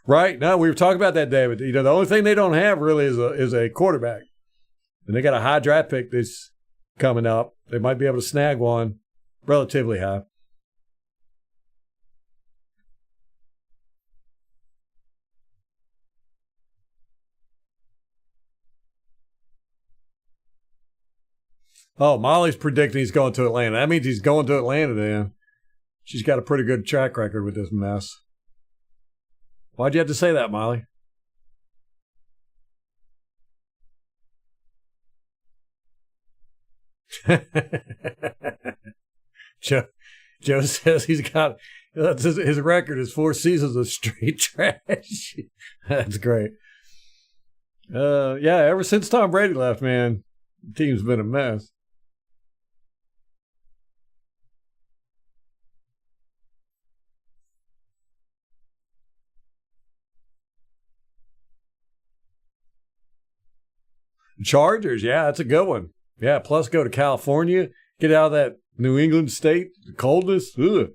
Right. No, we were talking about that, David. You know, the only thing they don't have really is a quarterback. And they got a high draft pick that's coming up. They might be able to snag one relatively high. Oh, Molly's predicting he's going to Atlanta. That means he's going to Atlanta then. She's got a pretty good track record with this mess. Why'd you have to say that, Molly? Joe, Joe says he's got his record is 4 seasons of straight trash. That's great. Yeah, ever since Tom Brady left, man, the team's been a mess. Chargers, yeah, that's a good one. Yeah, plus go to California, get out of that New England state, the coldness. Ugh.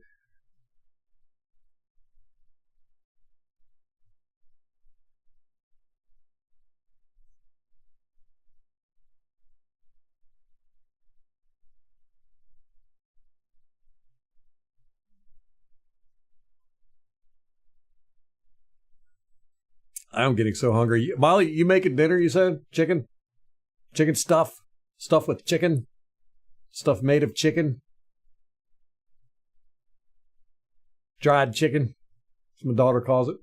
I'm getting so hungry. Molly, you making dinner, you said? Chicken? Chicken stuff? Stuff with chicken? Stuff made of chicken? Dried chicken? As my daughter calls it.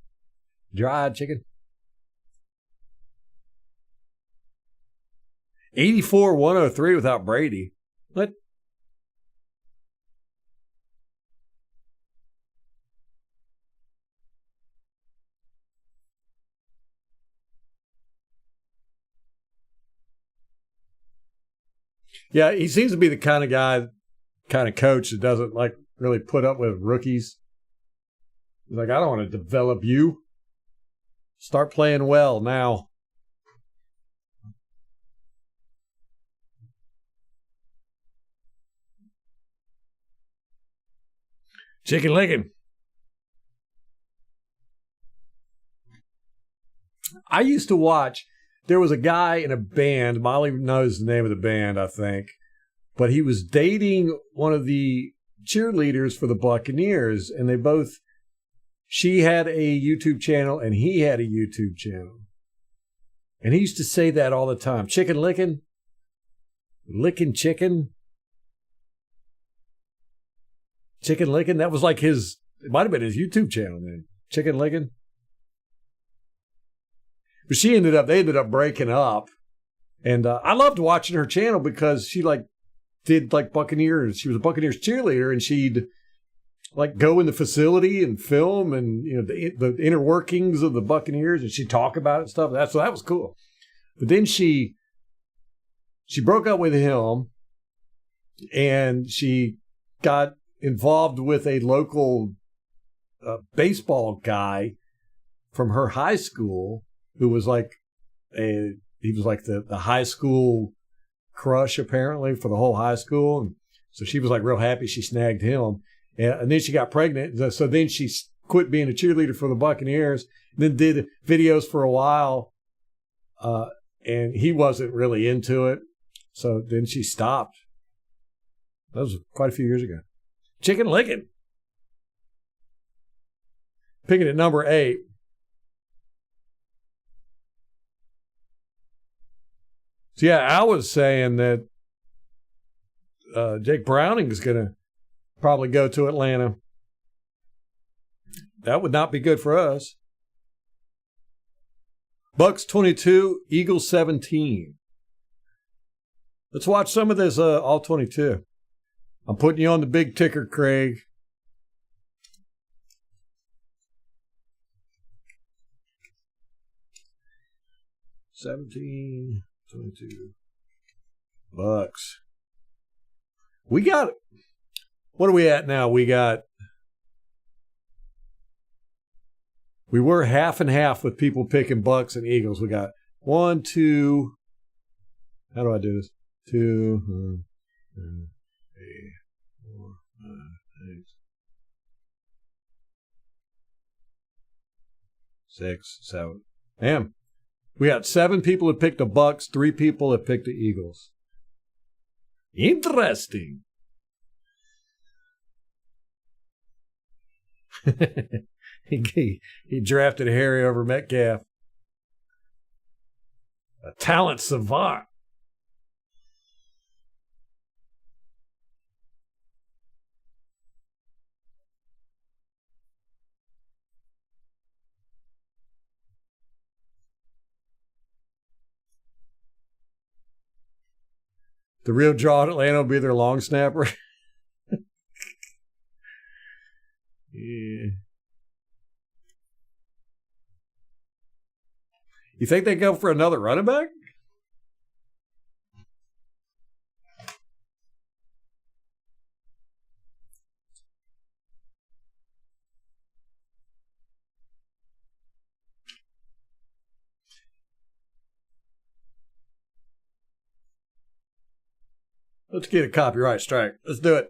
Dried chicken. 84-103 without Brady. What? Yeah, he seems to be the kind of coach that doesn't like really put up with rookies. He's like, I don't want to develop you. Start playing well now. Chicken licking. I used to watch. There was a guy in a band. Molly knows the name of the band, I think. But he was dating one of the cheerleaders for the Buccaneers, and they both. She had a YouTube channel, and he had a YouTube channel. And he used to say that all the time. Chicken licking? Licking chicken? Chicken licking? That was like his, it might have been his YouTube channel then. Chicken licking? But they ended up breaking up. And I loved watching her channel because she did Buccaneers. She was a Buccaneers cheerleader, and she'd go in the facility and film and, the inner workings of the Buccaneers, and she'd talk about it and stuff. So that was cool. But then she broke up with him, and she got involved with a local baseball guy from her high school who was the high school crush apparently for the whole high school. And so she was real happy she snagged him. And then she got pregnant. So then she quit being a cheerleader for the Buccaneers, then did videos for a while. And he wasn't really into it. So then she stopped. That was quite a few years ago. Chicken licking. Picking at number 8. So yeah, I was saying that Jake Browning is going to probably go to Atlanta. That would not be good for us. Bucs 22, Eagles 17. Let's watch some of this all 22. I'm putting you on the big ticker, Craig. $17, 22. Bucs. We got, what are we at now? We were half and half with people picking Bucs and Eagles. We got 1, 2, how do I do this? 2, 3, 4, 5, 6, 6, 7. Damn. We got 7 people that picked the Bucs, 3 people that picked the Eagles. Interesting. He drafted Harry over Metcalf. A talent savant. The real draw at Atlanta will be their long snapper. Yeah. You think they go for another running back? Let's get a copyright strike. Let's do it.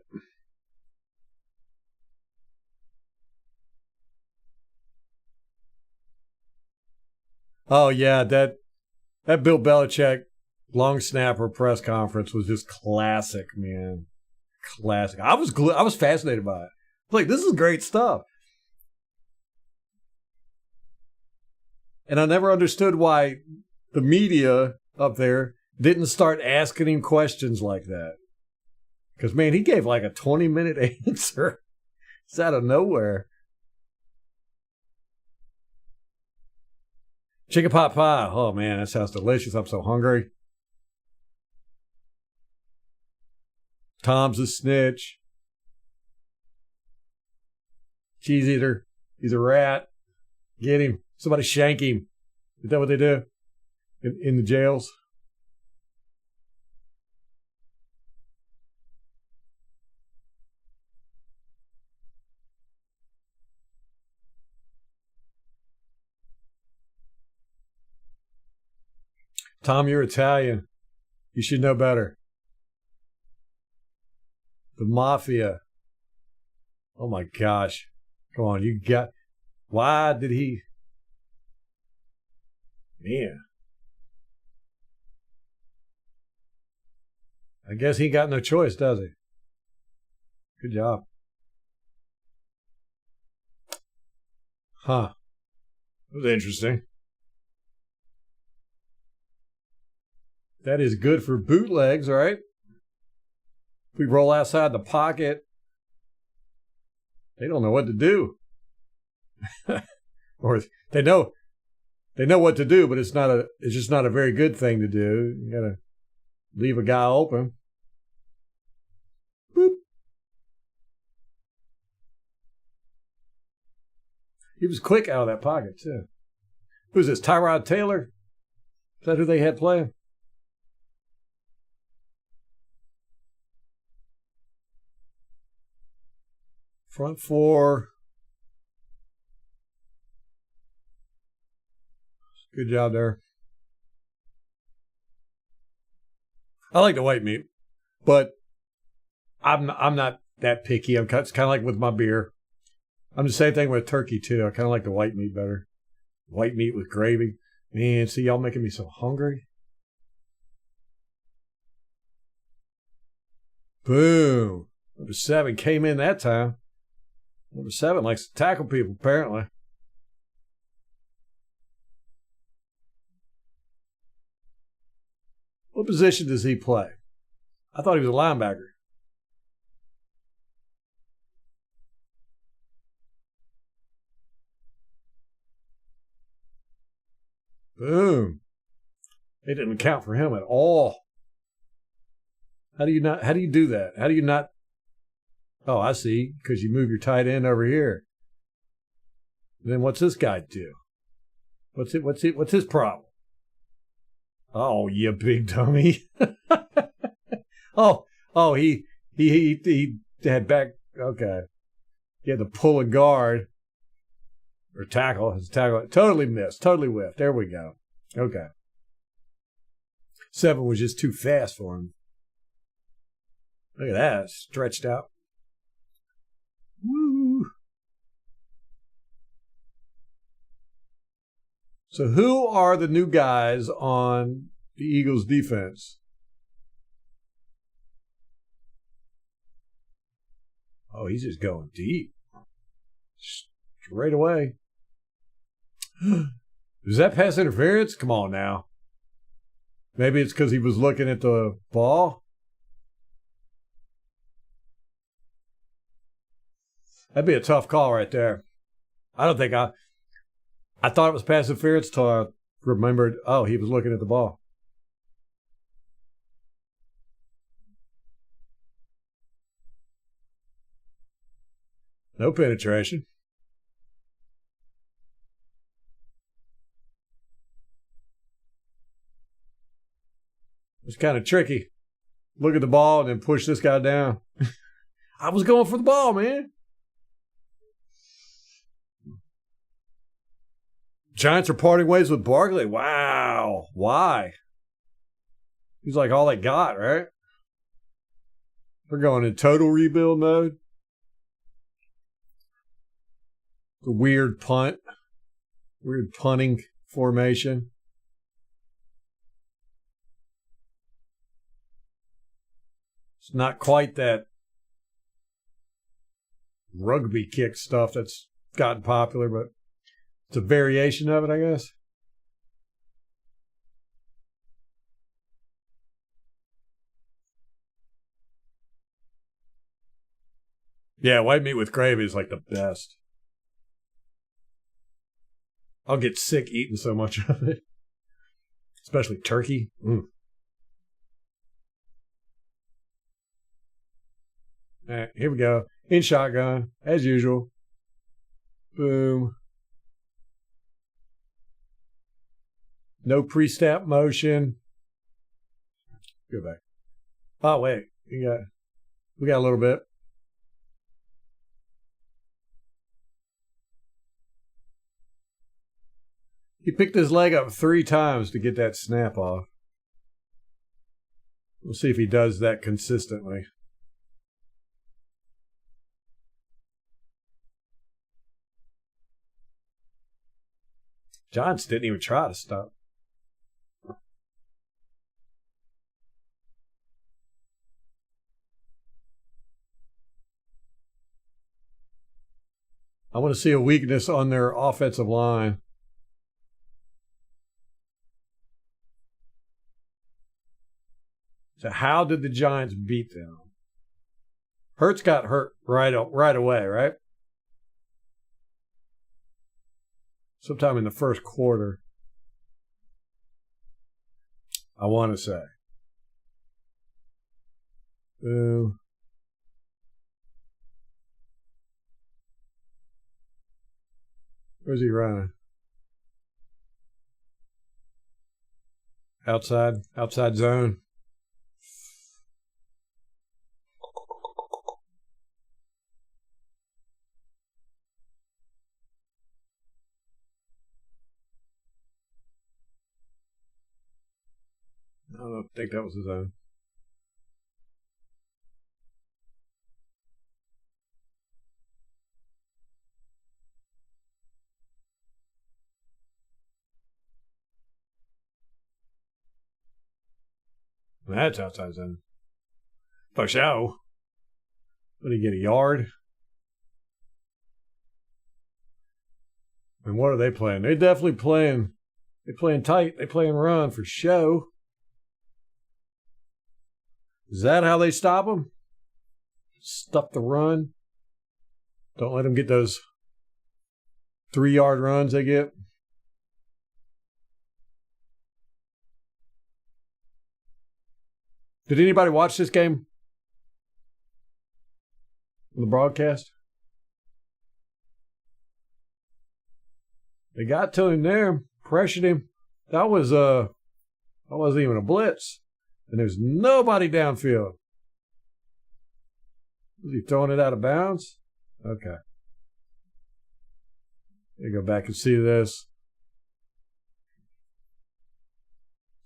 Oh, yeah, that Bill Belichick long snapper press conference was just classic, man. Classic. I was fascinated by it. Like, this is great stuff. And I never understood why the media up there didn't start asking him questions like that. Because, man, he gave like a 20-minute answer. It's out of nowhere. Chicken pot pie. Oh, man, that sounds delicious. I'm so hungry. Tom's a snitch. Cheese eater. He's a rat. Get him. Somebody shank him. Is that what they do in the jails? Tom, you're Italian. You should know better. The mafia. Oh my gosh. Come on, you got... Why did he... Man. I guess he got no choice, does he? Good job. Huh. That was interesting. That is good for bootlegs, right? If we roll outside the pocket, they don't know what to do. Or they know what to do, but it's just not a very good thing to do. You gotta leave a guy open. Boop. He was quick out of that pocket, too. Who's this, Tyrod Taylor? Is that who they had playing? Front four. Good job there. I like the white meat, but I'm not that picky. It's kind of like with my beer. I'm the same thing with turkey too. I kind of like the white meat better. White meat with gravy. Man, see, y'all making me so hungry. Boom. Number 7 came in that time. Number 7 likes to tackle people, apparently. What position does he play? I thought he was a linebacker. Boom. It didn't count for him at all. How do you do that? How do you not? Oh, I see. Because you move your tight end over here. And then what's this guy do? What's his problem? Oh, you big dummy. oh, he had back. Okay. He had to pull a guard or tackle. His tackle totally missed. Totally whiffed. There we go. Okay. 7 was just too fast for him. Look at that. Stretched out. Woo. So who are the new guys on the Eagles defense? Oh, he's just going deep. Straight away. Is that pass interference? Come on now. Maybe it's because he was looking at the ball. That'd be a tough call right there. I don't think I thought it was pass interference until I remembered, oh, he was looking at the ball. No penetration. It's kind of tricky. Look at the ball and then push this guy down. I was going for the ball, man. Giants are parting ways with Barkley. Wow. Why? He's like all they got, right? They're going in total rebuild mode. The weird punt. Weird punting formation. It's not quite that rugby kick stuff that's gotten popular, but it's a variation of it, I guess. Yeah, white meat with gravy is like the best. I'll get sick eating so much of it. Especially turkey. All right, here we go. In shotgun, as usual. Boom. No pre-snap motion. Go back. Oh, wait. We got a little bit. He picked his leg up 3 times to get that snap off. We'll see if he does that consistently. Giants didn't even try to stop. I want to see a weakness on their offensive line. So how did the Giants beat them? Hurts got hurt right away, right? Sometime in the first quarter, I want to say. Boom. Where's he running? Outside zone. I don't think that was his own. That's outside zone. For sure. What did he get, a yard? And what are they playing? They're definitely playing. They're playing tight. They're playing run for show. Is that how they stop them? Stuff the run. Don't let them get those 3-yard runs they get. Did anybody watch this game on the broadcast? They got to him there, pressured him. That wasn't even a blitz. And there's nobody downfield. Was he throwing it out of bounds? Okay. Let me go back and see this.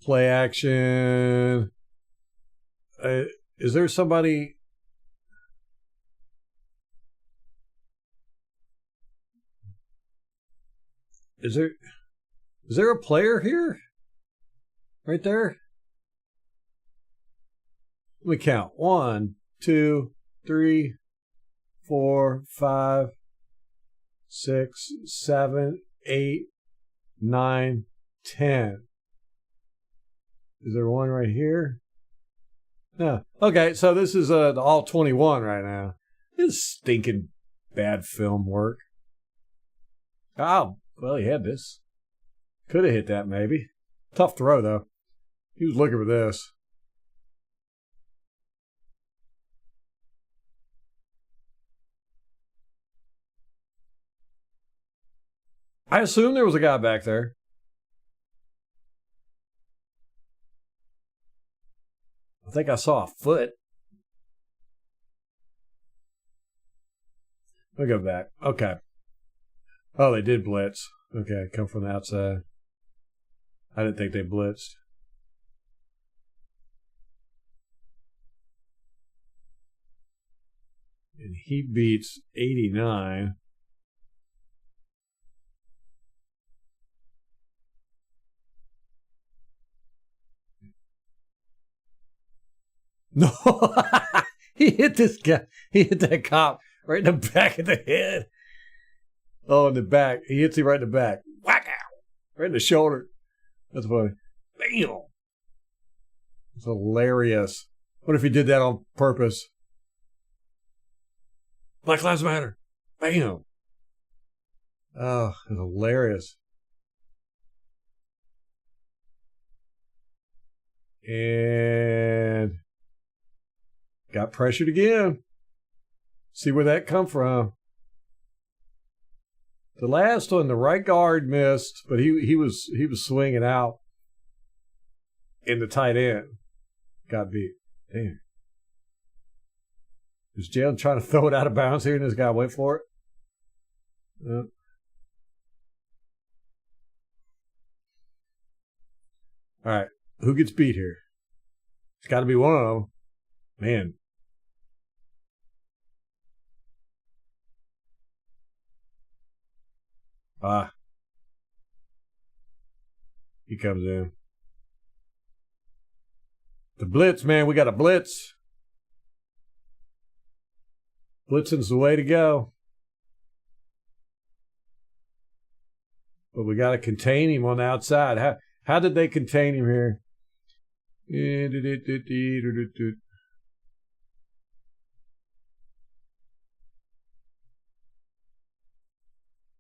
Play action. Is there somebody? Is there a player here? Right there? Let me count. 1, 2, 3, 4, 5, 6, 7, 8, 9, 10. Is there one right here? No. Okay, so this is the all 21 right now. This is stinking bad film work. Oh, well, he had this. Could have hit that maybe. Tough throw, though. He was looking for this. I assume there was a guy back there. I think I saw a foot. We'll go back. Okay. Oh, they did blitz. Okay, come from the outside. I didn't think they blitzed. And he beats 89. No, he hit this guy. He hit that cop right in the back of the head. Oh, in the back. He hits him right in the back. Whack out. Right in the shoulder. That's funny. Bam. It's hilarious. What if he did that on purpose? Black Lives Matter. Bam. Oh, it's hilarious. And got pressured again. See where that come from. The last one, the right guard missed, but he was swinging out in the tight end. Got beat. Damn. Is Jalen trying to throw it out of bounds here and this guy went for it? All right. Who gets beat here? It's got to be one of them. Man. He comes in. The blitz, man. We got a blitz. Blitzing's the way to go. But we got to contain him on the outside. How did they contain him here?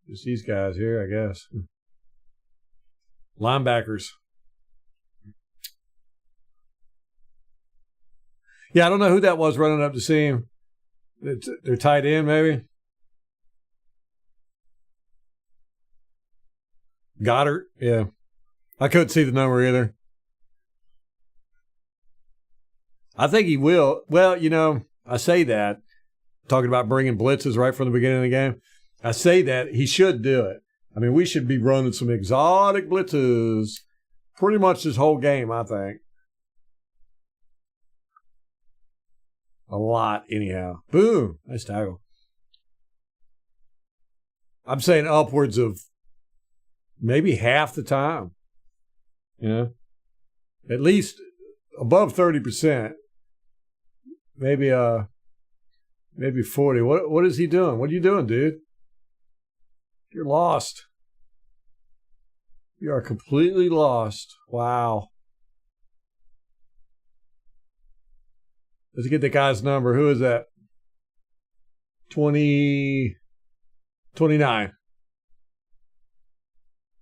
Just these guys here, I guess. Linebackers. Yeah, I don't know who that was running up to see him. They're tight end, maybe. Goddard, yeah. I couldn't see the number either. I think he will. Well, you know, I say that, talking about bringing blitzes right from the beginning of the game. I say that he should do it. I mean, we should be running some exotic blitzes pretty much this whole game, I think. A lot, anyhow. Boom. Nice tackle. I'm saying upwards of maybe half the time. You know? At least above 30%. Maybe 40. What is he doing? What are you doing, dude? You're lost. You are completely lost. Wow. Let's get the guy's number. Who is that? 29.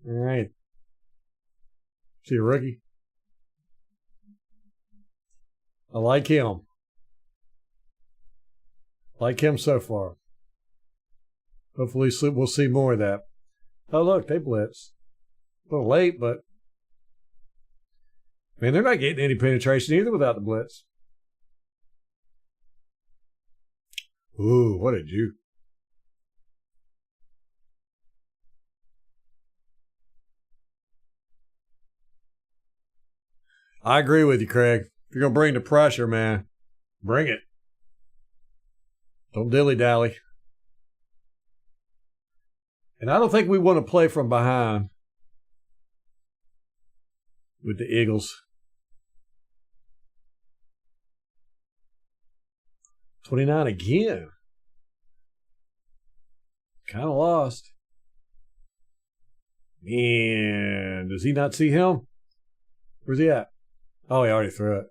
All right. See a rookie? I like him. Like him so far. Hopefully we'll see more of that. Oh, look, they blitz. A little late, but man, they're not getting any penetration either without the blitz. Ooh, what a juke. I agree with you, Craig. If you're going to bring the pressure, man, bring it. Don't dilly-dally. And I don't think we want to play from behind with the Eagles. 29 again. Kind of lost. Man, does he not see him? Where's he at? Oh, he already threw it.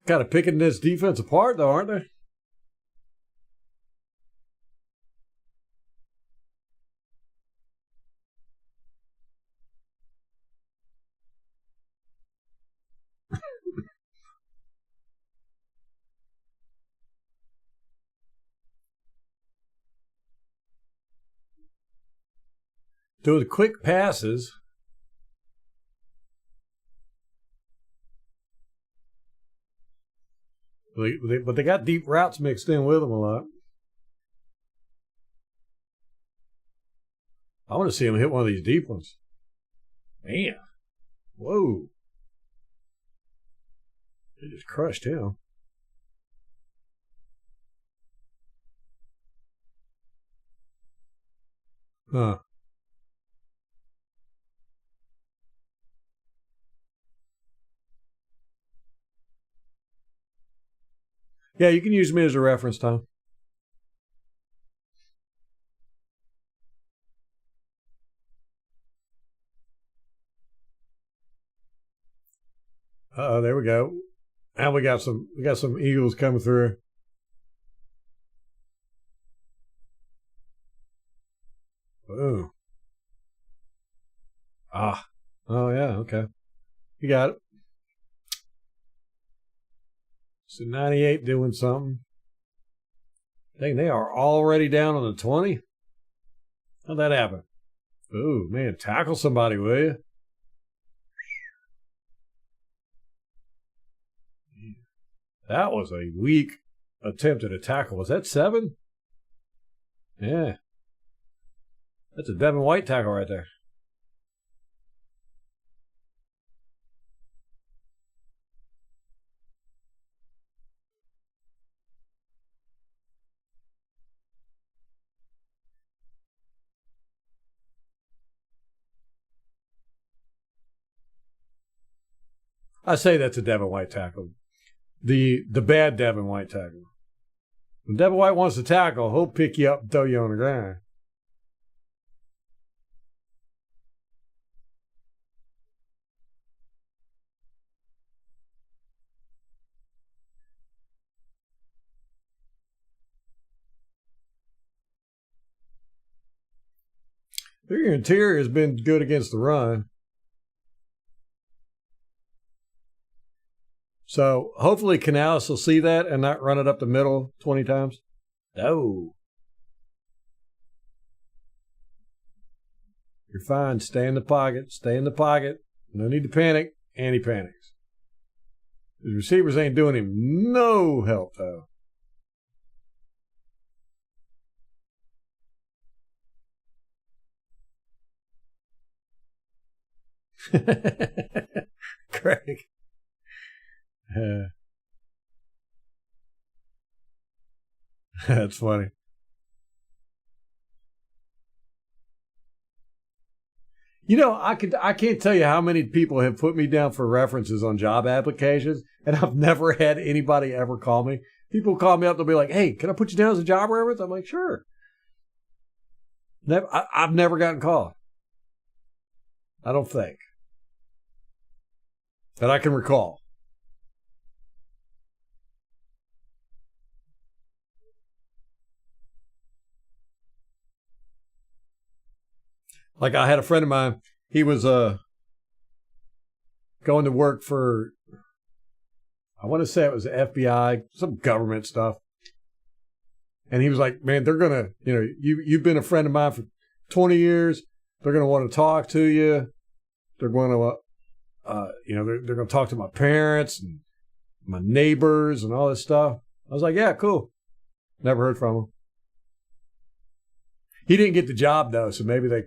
Kind of picking this defense apart, though, aren't they? doing quick passes. But they got deep routes mixed in with them a lot. I want to see him hit one of these deep ones. Man. Whoa. They just crushed him. Huh. Yeah, you can use me as a reference, Tom. There we go. And we got some Eagles coming through. Oh. Ah. Oh yeah, okay. You got it. So 98 doing something. Dang, they are already down on the 20? How'd that happen? Ooh, man, tackle somebody, will you? That was a weak attempt at a tackle. Was that 7? Yeah. That's a Devin White tackle right there. I say that's a Devin White tackle. The bad Devin White tackle. When Devin White wants to tackle, he'll pick you up and throw you on the ground. Their interior has been good against the run. So hopefully Canales will see that and not run it up the middle 20 times. No. You're fine. Stay in the pocket. Stay in the pocket. No need to panic. And he panics. His receivers ain't doing him no help, though. Craig. That's funny. You know, I can't tell you how many people have put me down for references on job applications, and I've never had anybody ever call me. People call me up, they'll be like, "Hey, can I put you down as a job reference?" I'm like, "Sure." I've never gotten called. I don't think that I can recall. Like I had a friend of mine, he was going to work for, I want to say it was the FBI, some government stuff. And he was like, "Man, they're going to, you've been a friend of mine for 20 years. They're going to want to talk to you. They're going to, they're going to talk to my parents and my neighbors and all this stuff." I was like, "Yeah, cool." Never heard from him. He didn't get the job, though, so maybe they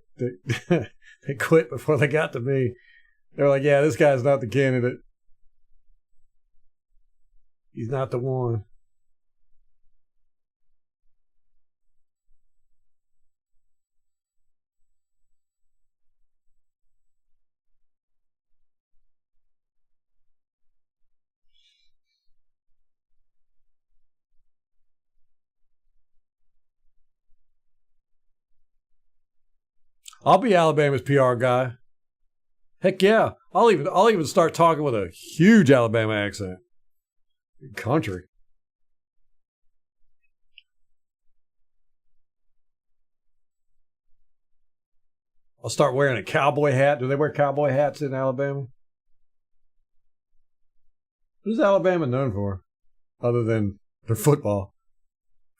they quit before they got to me. They were like, "Yeah, this guy's not the candidate. He's not the one." I'll be Alabama's PR guy. Heck yeah. I'll even start talking with a huge Alabama accent. Country. I'll start wearing a cowboy hat. Do they wear cowboy hats in Alabama? What is Alabama known for? Other than their football.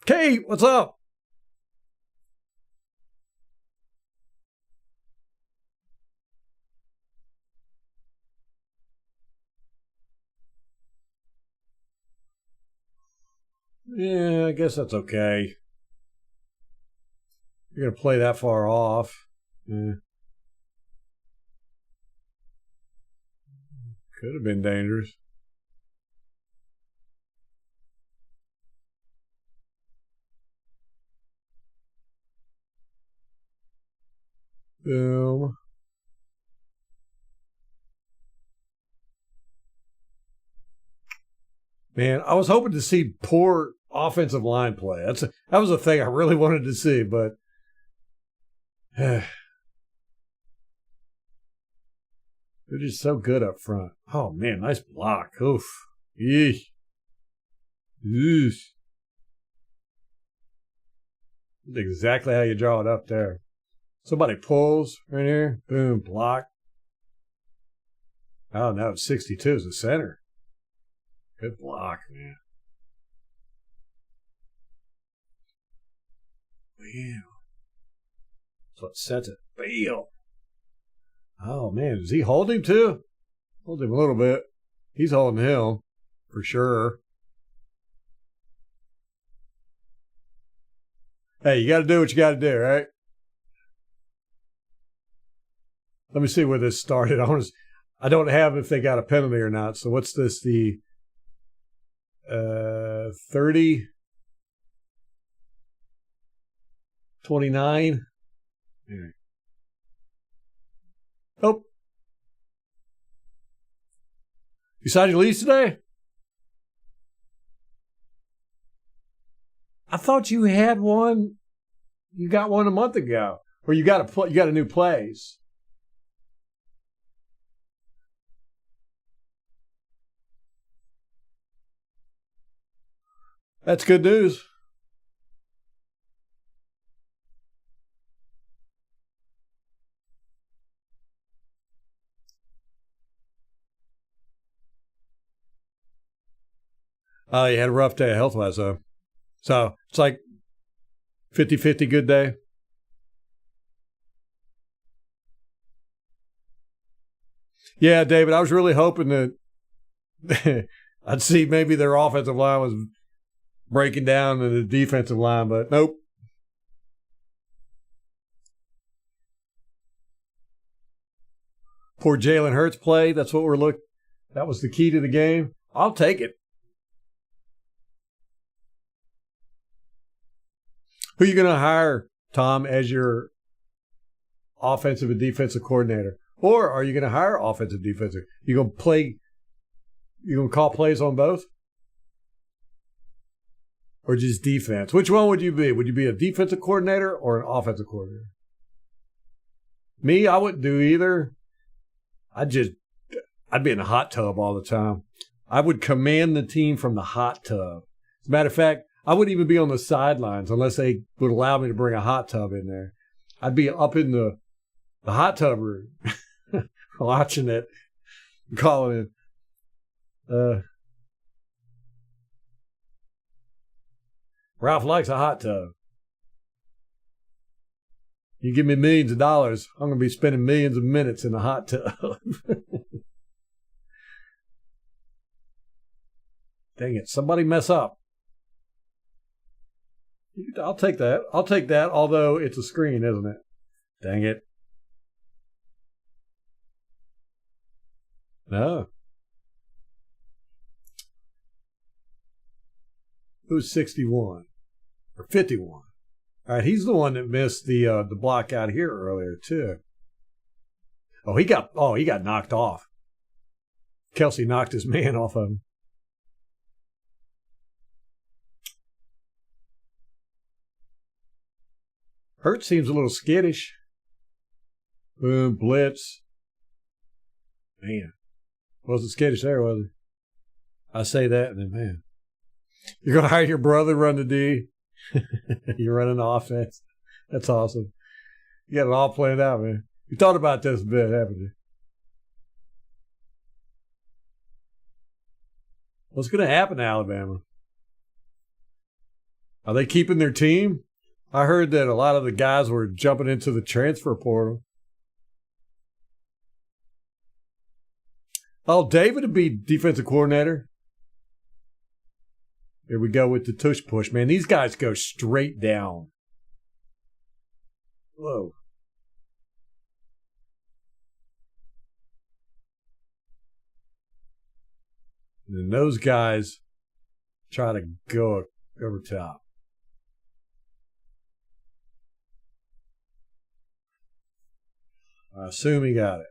Kate, what's up? Yeah, I guess that's okay. You're going to play that far off. Yeah. Could have been dangerous. Boom. Man, I was hoping to see poor offensive line play. That was a thing I really wanted to see, but they're just so good up front. Oh man, nice block. Oof. Eesh. Eesh. That's exactly how you draw it up there. Somebody pulls right here. Boom, block. Oh, now it's 62 as the center. Good block, man. Wow. That's what sets it. Bam. Oh, man. Does he hold him too? Hold him a little bit. He's holding him for sure. Hey, you got to do what you got to do, right? Let me see where this started. I don't have if they got a penalty or not. So what's this? The 30, 29. Oh. You signed your lease today? I thought you had one. You got one a month ago, or you got a new place. That's good news. Oh, you had a rough day health-wise, though. So it's like 50-50 good day. Yeah, David, I was really hoping that I'd see maybe their offensive line was breaking down to the defensive line, but nope. Poor Jalen Hurts play. That's what we're looking. That was the key to the game. I'll take it. Who are you going to hire, Tom, as your offensive and defensive coordinator? Or are you going to hire offensive defensive? You going to call plays on both? Or just defense? Which one would you be? Would you be a defensive coordinator or an offensive coordinator? Me, I wouldn't do either. I'd be in the hot tub all the time. I would command the team from the hot tub. As a matter of fact, I wouldn't even be on the sidelines unless they would allow me to bring a hot tub in there. I'd be up in the hot tub room watching it, calling it. Ralph likes a hot tub. You give me millions of dollars, I'm going to be spending millions of minutes in the hot tub. Dang it, somebody mess up. I'll take that. Although it's a screen, isn't it? Dang it. No. Who's 61? Or 51? All right, he's the one that missed the block out here earlier, too. Oh, he got knocked off. Kelsey knocked his man off of him. Hurt seems a little skittish. Boom, blitz. Man. Wasn't skittish there, was he? I say that, and then, man. You're going to hire your brother to run the D? You're running the offense? That's awesome. You got it all planned out, man. You thought about this a bit, haven't you? What's going to happen to Alabama? Are they keeping their team? I heard that a lot of the guys were jumping into the transfer portal. Oh, David would be defensive coordinator. Here we go with the tush push, man. These guys go straight down. Whoa. And then those guys try to go over top. I assume he got it.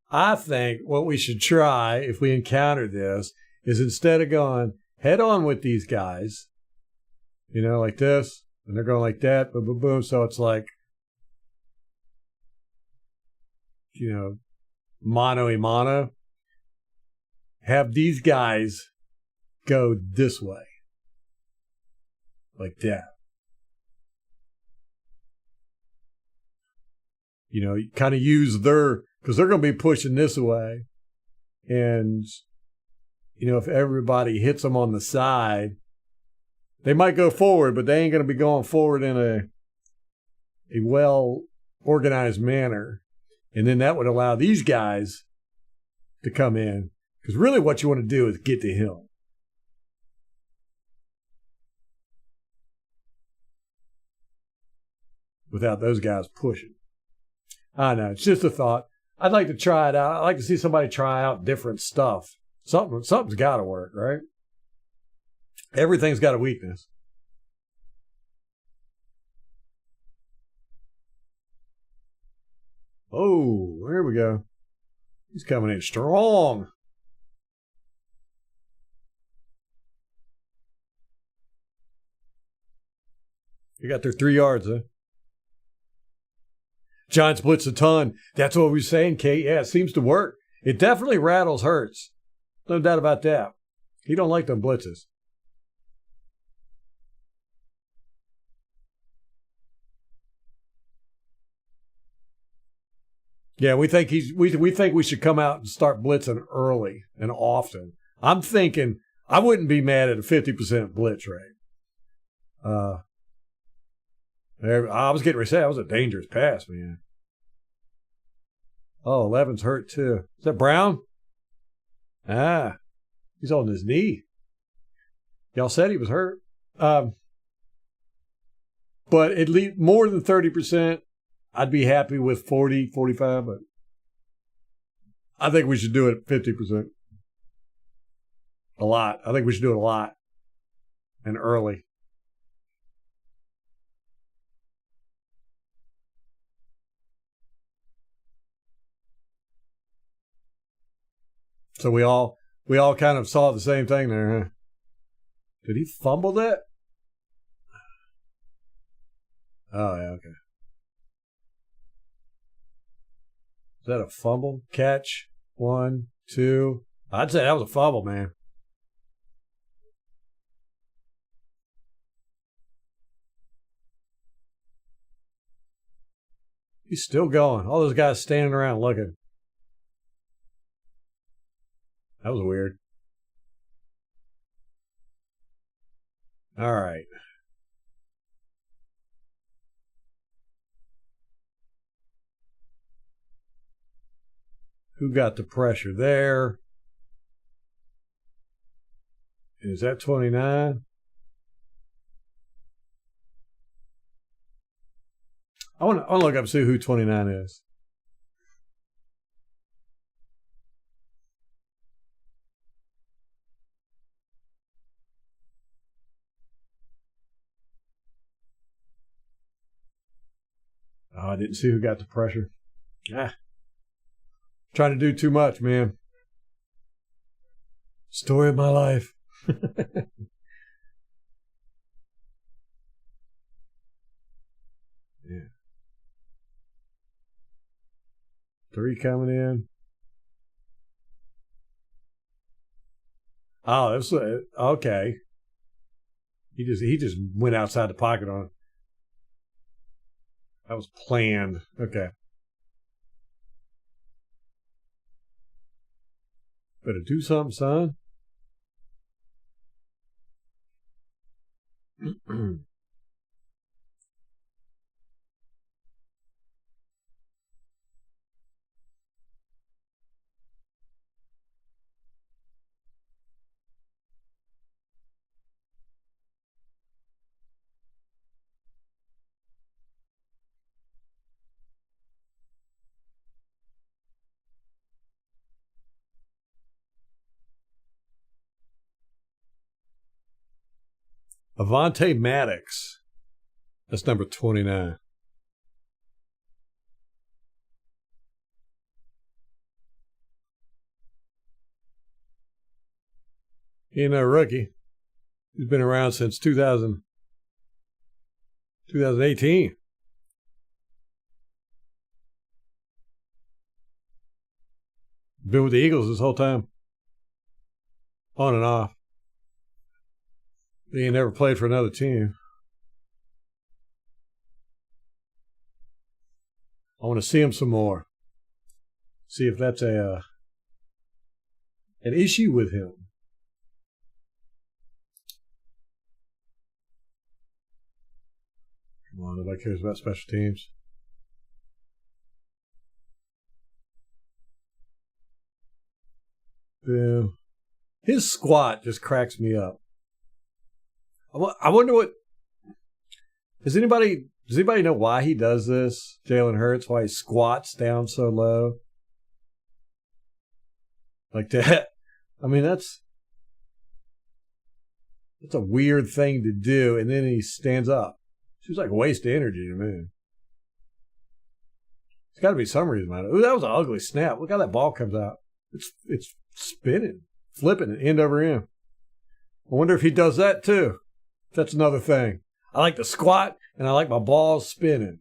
I think what we should try if we encounter this is instead of going head on with these guys, you know, like this, and they're going like that, boom, boom, boom. So it's like, you know, mano a mano. Have these guys go this way, like that. You know, kind of use their, because they're going to be pushing this way. And, you know, if everybody hits them on the side, they might go forward, but they ain't going to be going forward in a well-organized manner. And then that would allow these guys to come in. Because really what you want to do is get to him. Without those guys pushing. I know, it's just a thought. I'd like to try it out. I'd like to see somebody try out different stuff. Something's got to work, right? Everything's got a weakness. Oh, there we go. He's coming in strong. They got their 3 yards, huh? Giants blitz a ton. That's what we were saying, Kate. Yeah, it seems to work. It definitely rattles Hurts. No doubt about that. He don't like them blitzes. Yeah, we think we think we should come out and start blitzing early and often. I'm thinking I wouldn't be mad at a 50% blitz rate. I was getting ready to say that was a dangerous pass, man. Oh, 11's hurt too. Is that Brown? Ah, he's on his knee. Y'all said he was hurt. But at least more than 30%, I'd be happy with 40, 45, but I think we should do it at 50%. A lot. I think we should do it a lot and early. So we all kind of saw the same thing there, huh? Did he fumble that? Oh, yeah, okay. Is that a fumble? Catch? 1, 2. I'd say that was a fumble, man. He's still going. All those guys standing around looking. That was weird. All right. Who got the pressure there? Is that 29? I want to look up and see who 29 is. Oh, I didn't see who got the pressure. Trying to do too much, man. Story of my life. Yeah. 3 coming in. Oh, that's okay. He just went outside the pocket on it. That was planned. Okay. Better do something, son. Avonte Maddox. That's number 29. He ain't no rookie. He's been around since 2018. Been with the Eagles this whole time. On and off. He ain't never played for another team. I want to see him some more. See if that's an issue with him. Come on, nobody cares about special teams. Yeah. His squat just cracks me up. I wonder what. Does anybody know why he does this? Jalen Hurts, why he squats down so low? Like that. I mean, that's a weird thing to do. And then he stands up. Seems like a waste of energy to me. There's got to be some reason behind it. Ooh, that was an ugly snap. Look how that ball comes out. It's spinning, flipping it end over end. I wonder if he does that too. That's another thing. I like to squat and I like my balls spinning.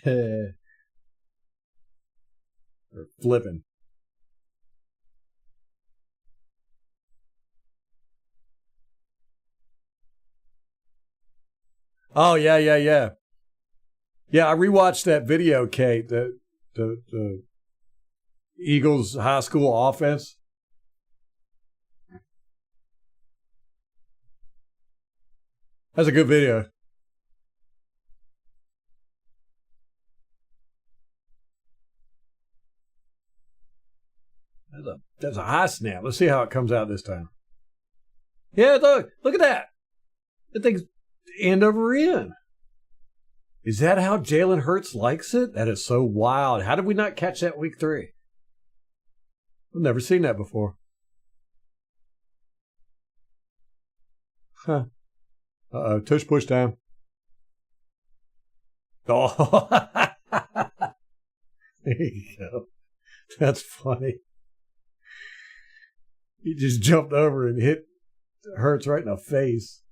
Or flipping. Oh, yeah. Yeah, I rewatched that video, Kate, the Eagles high school offense. That's a good video. That's a high snap. Let's see how it comes out this time. Yeah, look at that. That thing's end over end. Is that how Jalen Hurts likes it? That is so wild. How did we not catch that week 3? I've never seen that before. Huh. Uh-oh, tush push time. Oh, there you go. That's funny. He just jumped over and hit Hurts right in the face.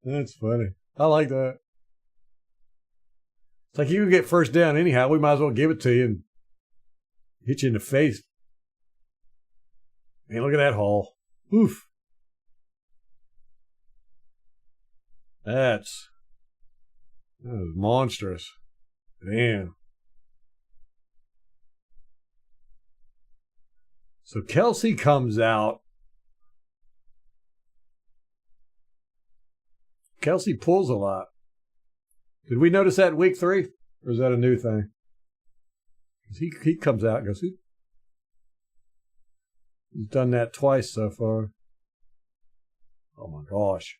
That's funny. I like that. It's like you can get first down anyhow. We might as well give it to you and hit you in the face. Man, look at that hole. Oof. That was monstrous. Man. So Kelsey comes out. Kelsey pulls a lot. Did we notice that in week 3? Or is that a new thing? He comes out and goes, he's done that twice so far. Oh my gosh.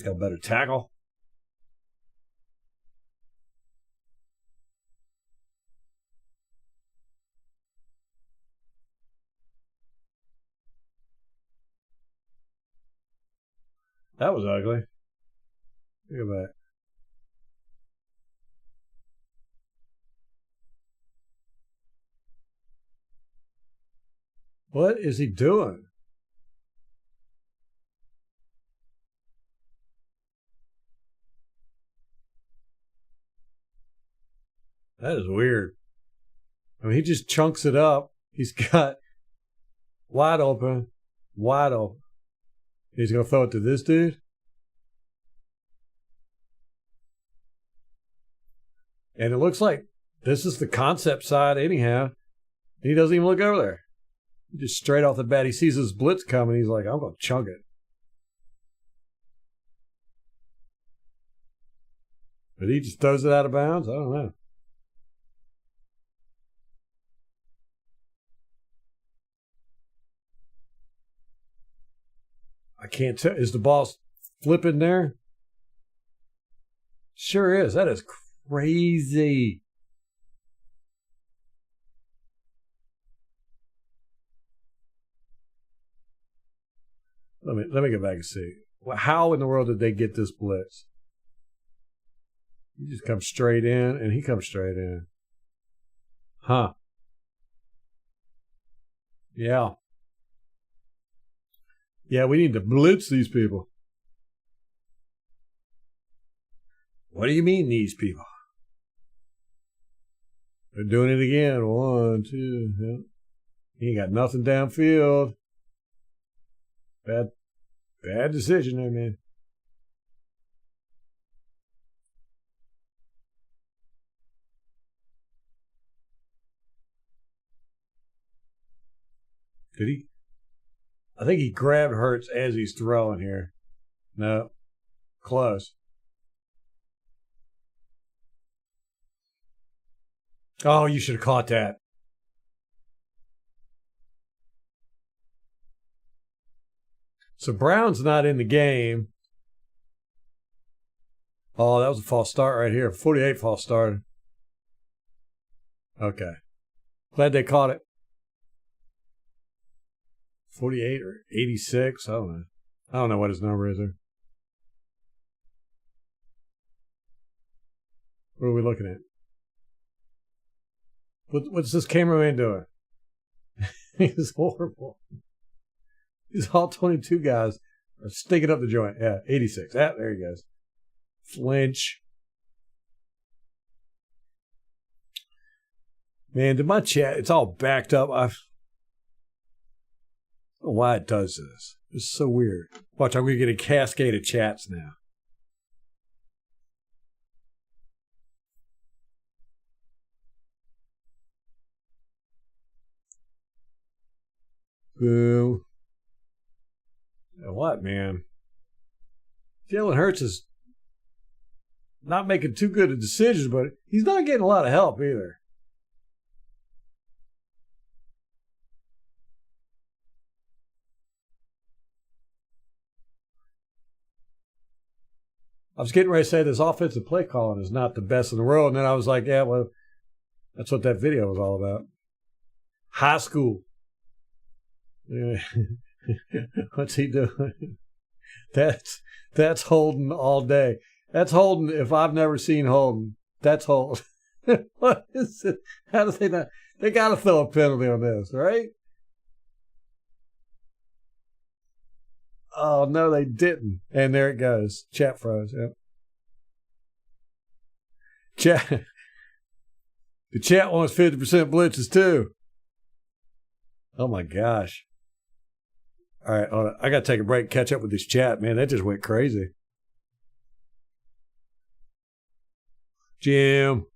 Got a better tackle. That was ugly. Look at that. What is he doing? That is weird. I mean, he just chunks it up. He's got wide open. He's going to throw it to this dude? And it looks like this is the concept side anyhow. He doesn't even look over there. Just straight off the bat, he sees his blitz coming. He's like, I'm going to chunk it. But he just throws it out of bounds? I don't know. I can't tell. Is the ball flipping there? Sure is. That is crazy. Let me go back and see. How in the world did they get this blitz? He just comes straight in, and he comes straight in. Huh. Yeah. Yeah, we need to blitz these people. What do you mean, these people? They're doing it again. 1, 2. Yep. He ain't got nothing downfield. Bad decision there, man. Did he? I think he grabbed Hurts as he's throwing here. No. Close. Oh, you should have caught that. So Brown's not in the game. Oh, that was a false start right here. 48 false start. Okay. Glad they caught it. 48 or 86. I don't know. I don't know what his number is there. What are we looking at? What's this cameraman doing? He's horrible. These all 22 guys are stinking up the joint. Yeah, 86. Ah, there he goes. Flinch. Man, did my chat, it's all backed up. I don't know why it does this. It's so weird. Watch, I'm going to get a cascade of chats now. Boo. What, man? Jalen Hurts is not making too good of decisions, but he's not getting a lot of help either. I was getting ready to say this offensive play calling is not the best in the world, and then I was like, yeah, well, that's what that video was all about. High school. Yeah. What's he doing? That's Holden all day. That's Holden if I've never seen Holden. That's Holden. What is it? How do they not? They got to throw a penalty on this, right? Oh, no, they didn't. And there it goes. Chat froze. Yep. Chat. The chat wants 50% blitzes too. Oh, my gosh. All right, hold on. I got to take a break and catch up with this chat, man. That just went crazy. Jim.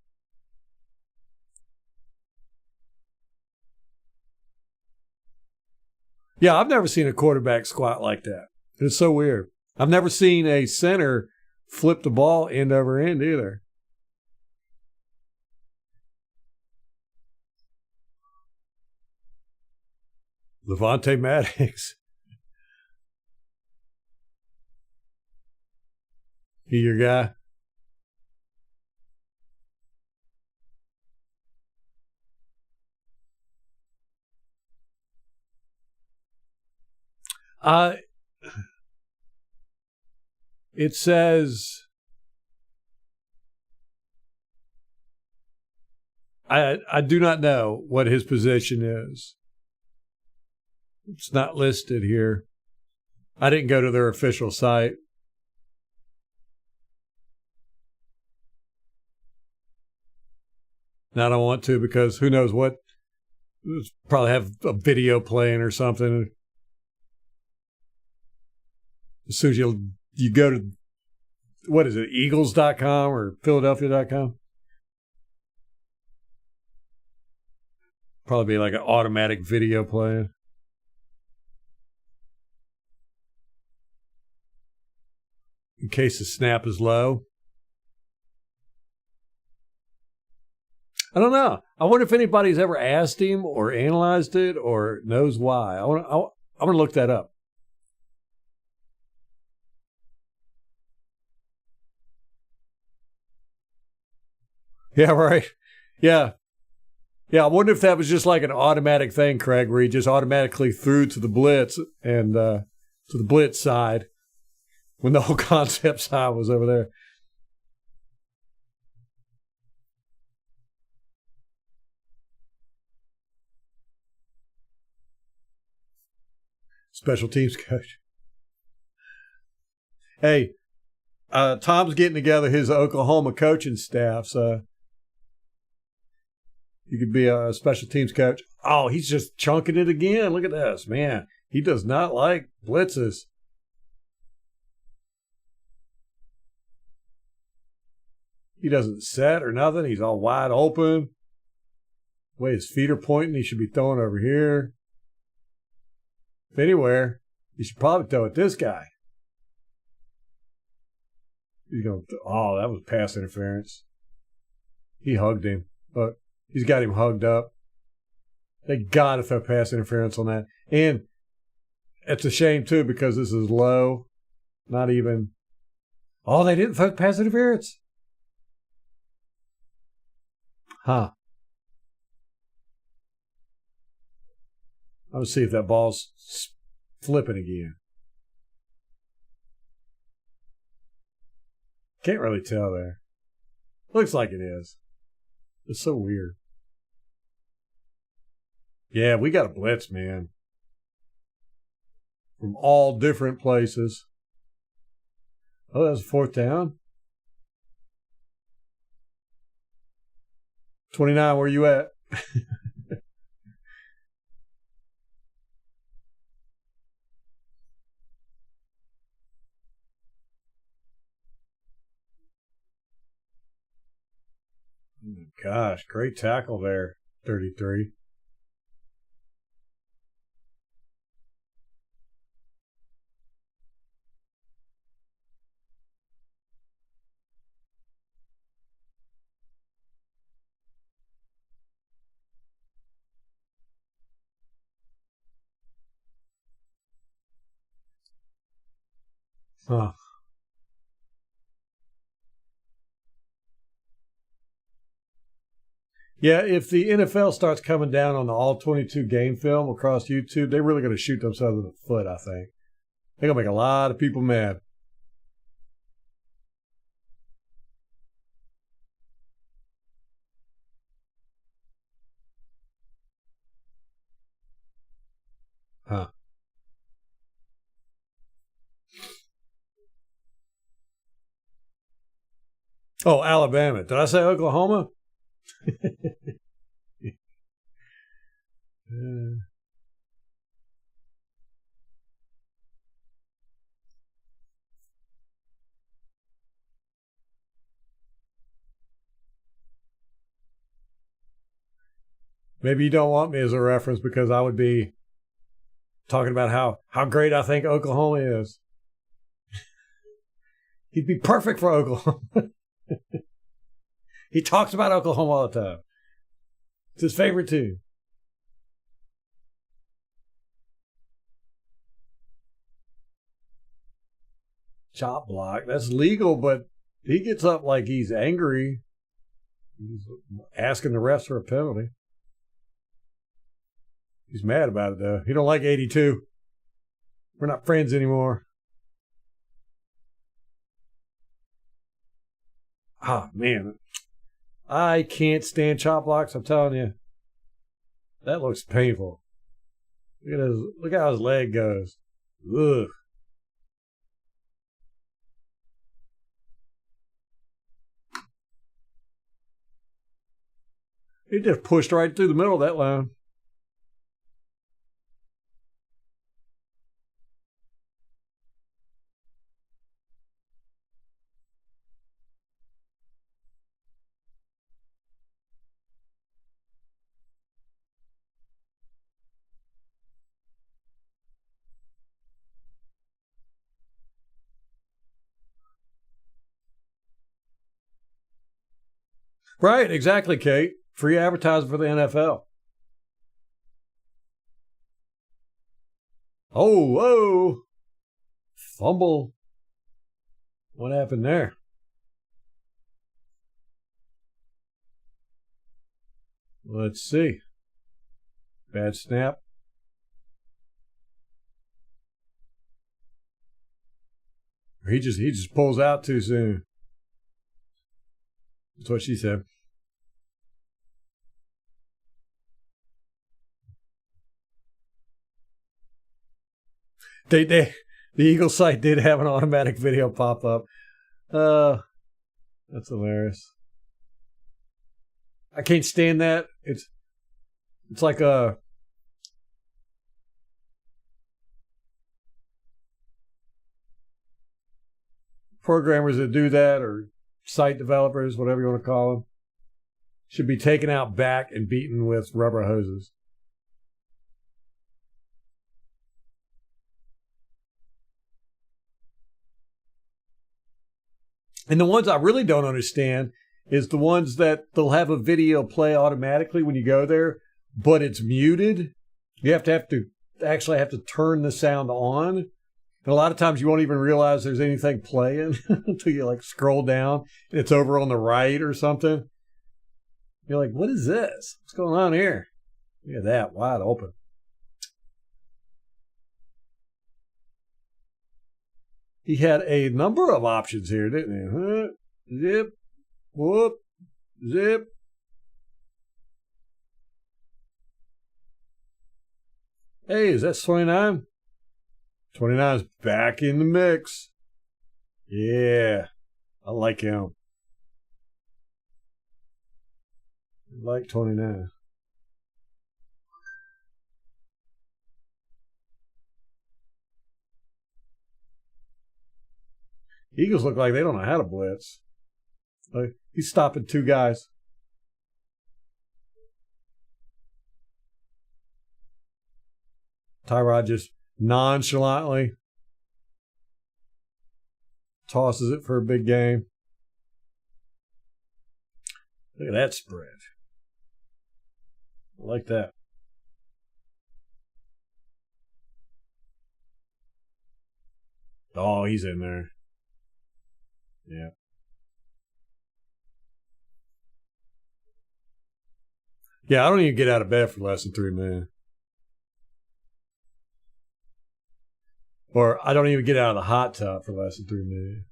Yeah, I've never seen a quarterback squat like that. It's so weird. I've never seen a center flip the ball end over end either. Levante Maddox. He your guy? It says I do not know what his position is. It's not listed here. I didn't go to their official site. Now I don't want to because who knows what. Probably have a video playing or something. As soon as you go to, what is it, Eagles.com or Philadelphia.com? Probably be like an automatic video playing. In case the snap is low. I don't know. I wonder if anybody's ever asked him or analyzed it or knows why. I'm going to look that up. Yeah, right. Yeah. Yeah, I wonder if that was just like an automatic thing, Craig, where he just automatically threw to the blitz and to the blitz side when the whole concept side was over there. Special teams coach. Hey, Tom's getting together his Oklahoma coaching staff, so you could be a special teams coach. Oh, he's just chunking it again. Look at this, man. He does not like blitzes. He doesn't set or nothing. He's all wide open. The way his feet are pointing, he should be throwing over here. If anywhere, he should probably throw at this guy. He's going. Oh, that was pass interference. He hugged him, but he's got him hugged up. They got to throw pass interference on that, and it's a shame too because this is low. Not even. Oh, they didn't throw pass interference. Huh. Let's see if that ball's flipping again. Can't really tell there. Looks like it is. It's so weird. Yeah, we got a blitz, man. From all different places. Oh, that's a fourth down. 29, where you at? Gosh, great tackle there, 33. Huh. Yeah, if the NFL starts coming down on the all 22 game film across YouTube, they're really going to shoot themselves in the foot, I think. They're going to make a lot of people mad. Huh. Oh, Alabama. Did I say Oklahoma? Maybe you don't want me as a reference because I would be talking about how great I think Oklahoma is. He'd be perfect for Oklahoma. He talks about Oklahoma all the time. It's his favorite team. Chop block. That's legal, but he gets up like he's angry. He's asking the refs for a penalty. He's mad about it, though. He don't like 82. We're not friends anymore. Ah, man. I can't stand chop blocks, I'm telling you. That looks painful. Look how his leg goes. Ugh. He just pushed right through the middle of that line. Right, exactly, Kate. Free advertising for the NFL. Oh, whoa. Fumble. What happened there? Let's see. Bad snap. He just pulls out too soon. That's what she said. The Eagles site did have an automatic video pop up. That's hilarious. I can't stand that. It's like a programmers that do that, or site developers, whatever you want to call them, should be taken out back and beaten with rubber hoses. And the ones I really don't understand is the ones that they'll have a video play automatically when you go there, but it's muted. You have to actually have to turn the sound on. And a lot of times you won't even realize there's anything playing until you like scroll down and it's over on the right or something. You're like, what is this? What's going on here? Look at that, wide open. He had a number of options here, didn't he? Zip, whoop, zip. Hey, is that 29? 29 is back in the mix. Yeah, I like him. I like 29. Eagles look like they don't know how to blitz. Like, he's stopping two guys. Tyrod just nonchalantly tosses it for a big game. Look at that spread. I like that. Oh, he's in there. Yeah. Yeah, I don't even get out of bed for less than $3 million. Or I don't even get out of the hot tub for less than $3 million.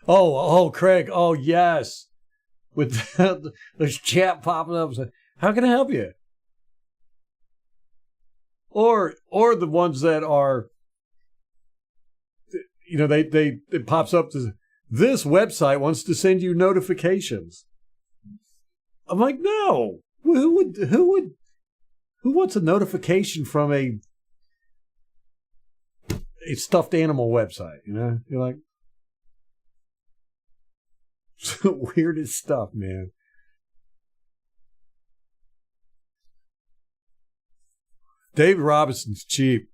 Oh, Craig. Oh, yes. With there's chat popping up. How can I help you? Or the ones that are, you know, it pops up to, this website wants to send you notifications. I'm like, no. Who wants a notification from a stuffed animal website? You know, you're like, weirdest stuff, man. David Robinson's cheap.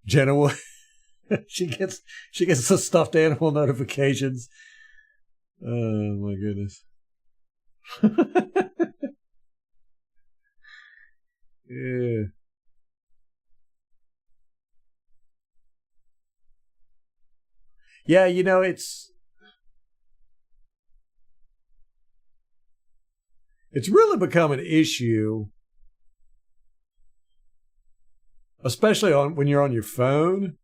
Jenna, she gets the stuffed animal notifications. Oh my goodness. Yeah. Yeah, you know, it's really become an issue, especially when you're on your phone.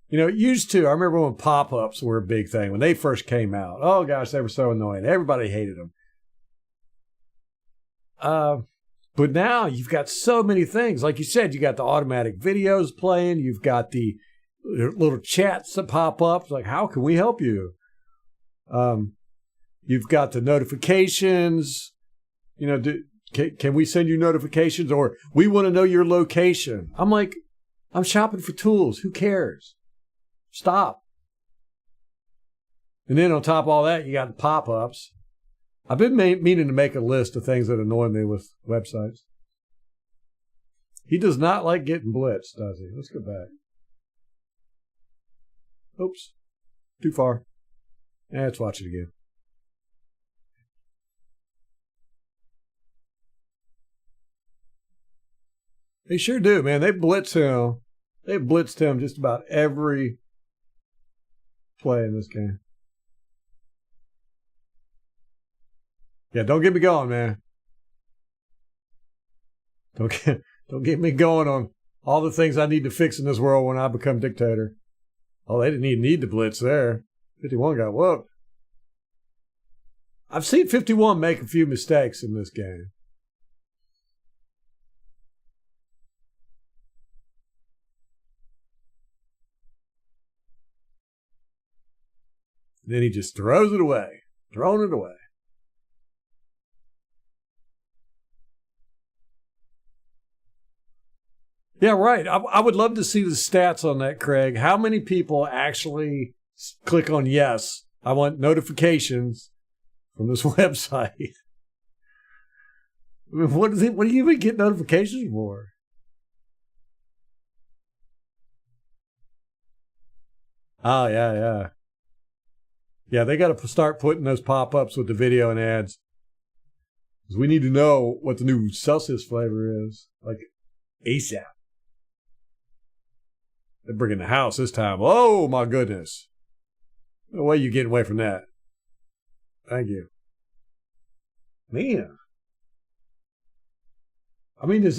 You know, it used to. I remember when pop-ups were a big thing when they first came out. Oh gosh, they were so annoying. Everybody hated them. But now you've got so many things. Like you said, you got the automatic videos playing. You've got the little chats that pop up. It's like, how can we help you? You've got the notifications. You know, can we send you notifications? Or we want to know your location. I'm like, I'm shopping for tools. Who cares? Stop. And then on top of all that, you got the pop-ups. I've been meaning to make a list of things that annoy me with websites. He does not like getting blitzed, does he? Let's go back. Oops. Too far. Let's watch it again. They sure do, man. They blitz him. They blitzed him just about every play in this game. Yeah, don't get me going, man. Don't get me going on all the things I need to fix in this world when I become dictator. Oh, they didn't even need to blitz there. 51 got whooped. I've seen 51 make a few mistakes in this game. Then he just throws it away. Throwing it away. Yeah, right. I would love to see the stats on that, Craig. How many people actually click on yes? I want notifications from this website. I mean, what do you even get notifications for? Oh, yeah. Yeah, they got to start putting those pop-ups with the video and ads. Because we need to know what the new Celsius flavor is. Like, ASAP. They're bringing the house this time. Oh, my goodness. No way you getting away from that. Thank you. Man. I mean, is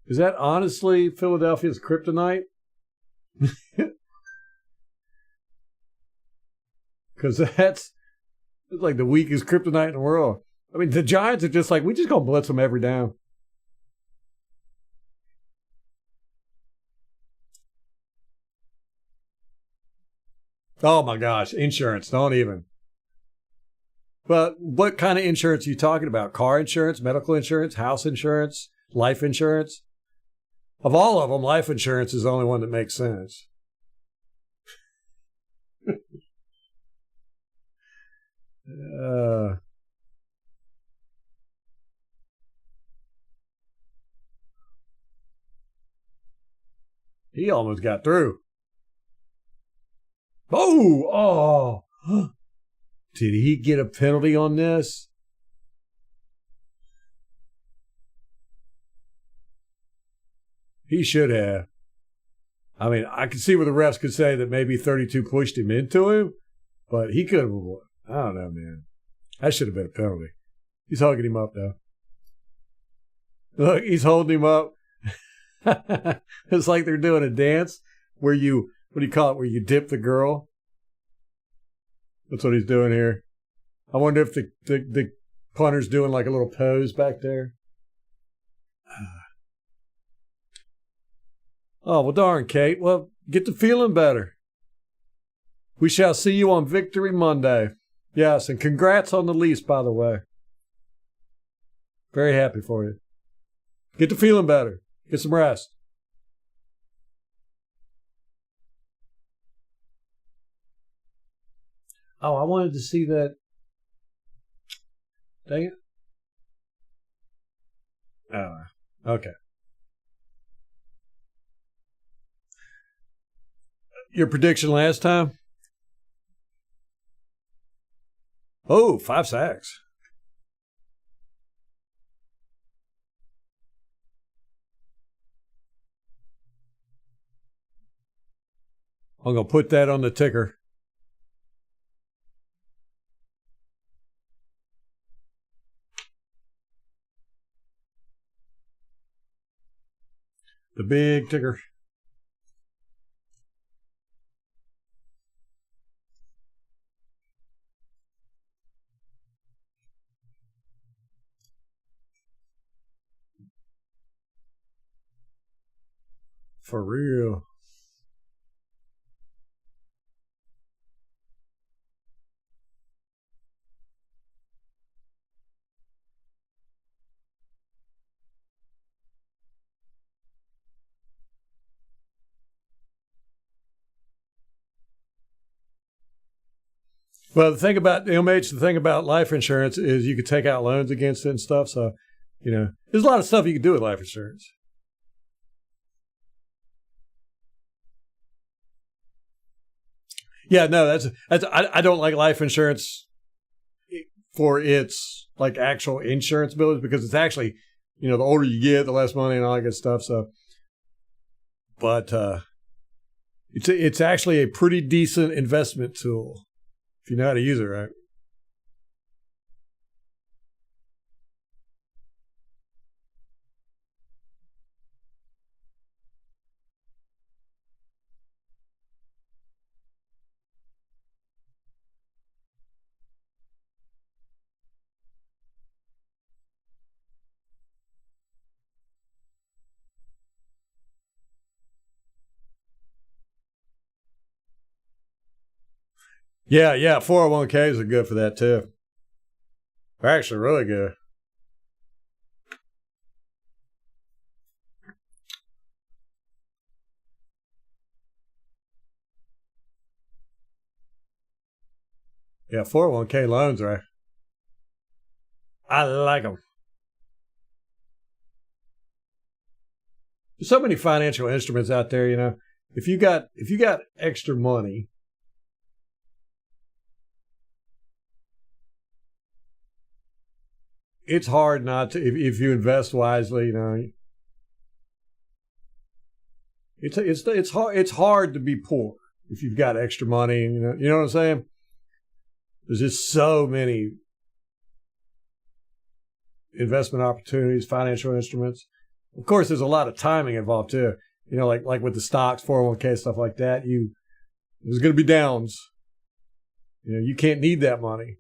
that honestly Philadelphia's kryptonite? Because it's like the weakest kryptonite in the world. I mean, the Giants are just like, we just gonna blitz them every down. Oh my gosh, insurance, don't even. But what kind of insurance are you talking about? Car insurance, medical insurance, house insurance, life insurance? Of all of them, life insurance is the only one that makes sense. He almost got through. Oh! Did he get a penalty on this? He should have. I mean, I can see where the refs could say that maybe 32 pushed him into him, but he could have. I don't know, man. That should have been a penalty. He's hugging him up, though. Look, he's holding him up. It's like they're doing a dance where you, what do you call it, where you dip the girl. That's what he's doing here. I wonder if the punter's doing like a little pose back there. Oh, well, darn, Kate. Well, get to feeling better. We shall see you on Victory Monday. Yes, and congrats on the lease, by the way. Very happy for you. Get to feeling better. Get some rest. Oh, I wanted to see that. Dang it. Oh, okay. Your prediction last time? Oh, 5 sacks. I'm going to put that on the ticker. The big ticker. For real. Well, the thing about MH, the thing about life insurance is you could take out loans against it and stuff. So, you know, there's a lot of stuff you can do with life insurance. Yeah, no, that's I don't like life insurance for its like actual insurance bills, because it's actually, the older you get, the less money and all that good stuff. So, but it's actually a pretty decent investment tool if you know how to use it right. Yeah, 401ks are good for that too. They're actually really good. Yeah, 401k loans are. I like them. There's so many financial instruments out there, If you got extra money, it's hard not to, if you invest wisely, it's hard to be poor if you've got extra money, you know what I'm saying? There's just so many investment opportunities, financial instruments. Of course, there's a lot of timing involved too. Like with the stocks, 401k, stuff like that, there's going to be downs. You can't need that money.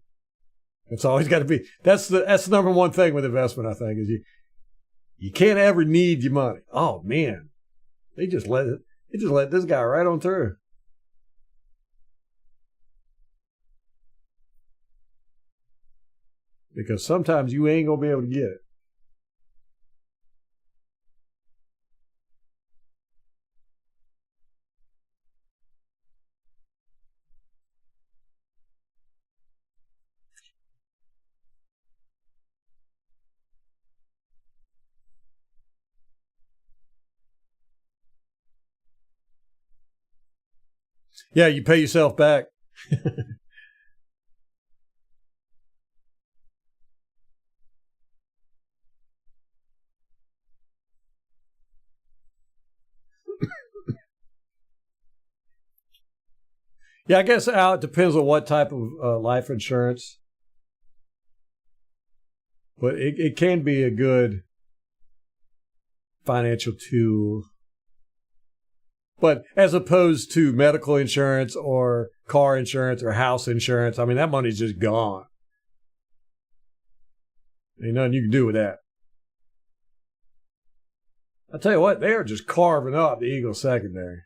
It's always got to be. That's the number one thing with investment, I think, is you can't ever need your money. Oh man, they just let this guy right on through. Because sometimes you ain't gonna be able to get it. Yeah, you pay yourself back. Yeah, I guess it depends on what type of life insurance. But it can be a good financial tool. But as opposed to medical insurance or car insurance or house insurance, I mean, that money's just gone. Ain't nothing you can do with that. I tell you what, they are just carving up the Eagles secondary.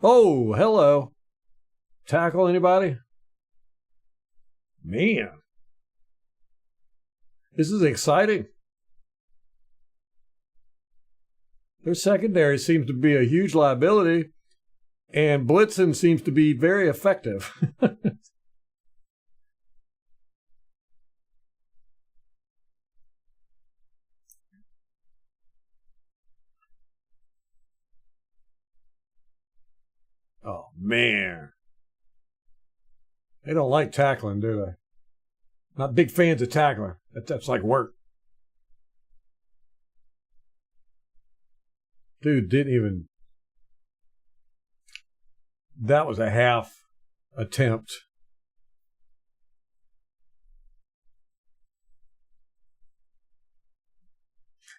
Oh, hello. Tackle anybody? Man. This is exciting. Their secondary seems to be a huge liability, and blitzing seems to be very effective. Oh, man. They don't like tackling, do they? Not big fans of tackling. That's like work. Dude didn't even... That was a half attempt.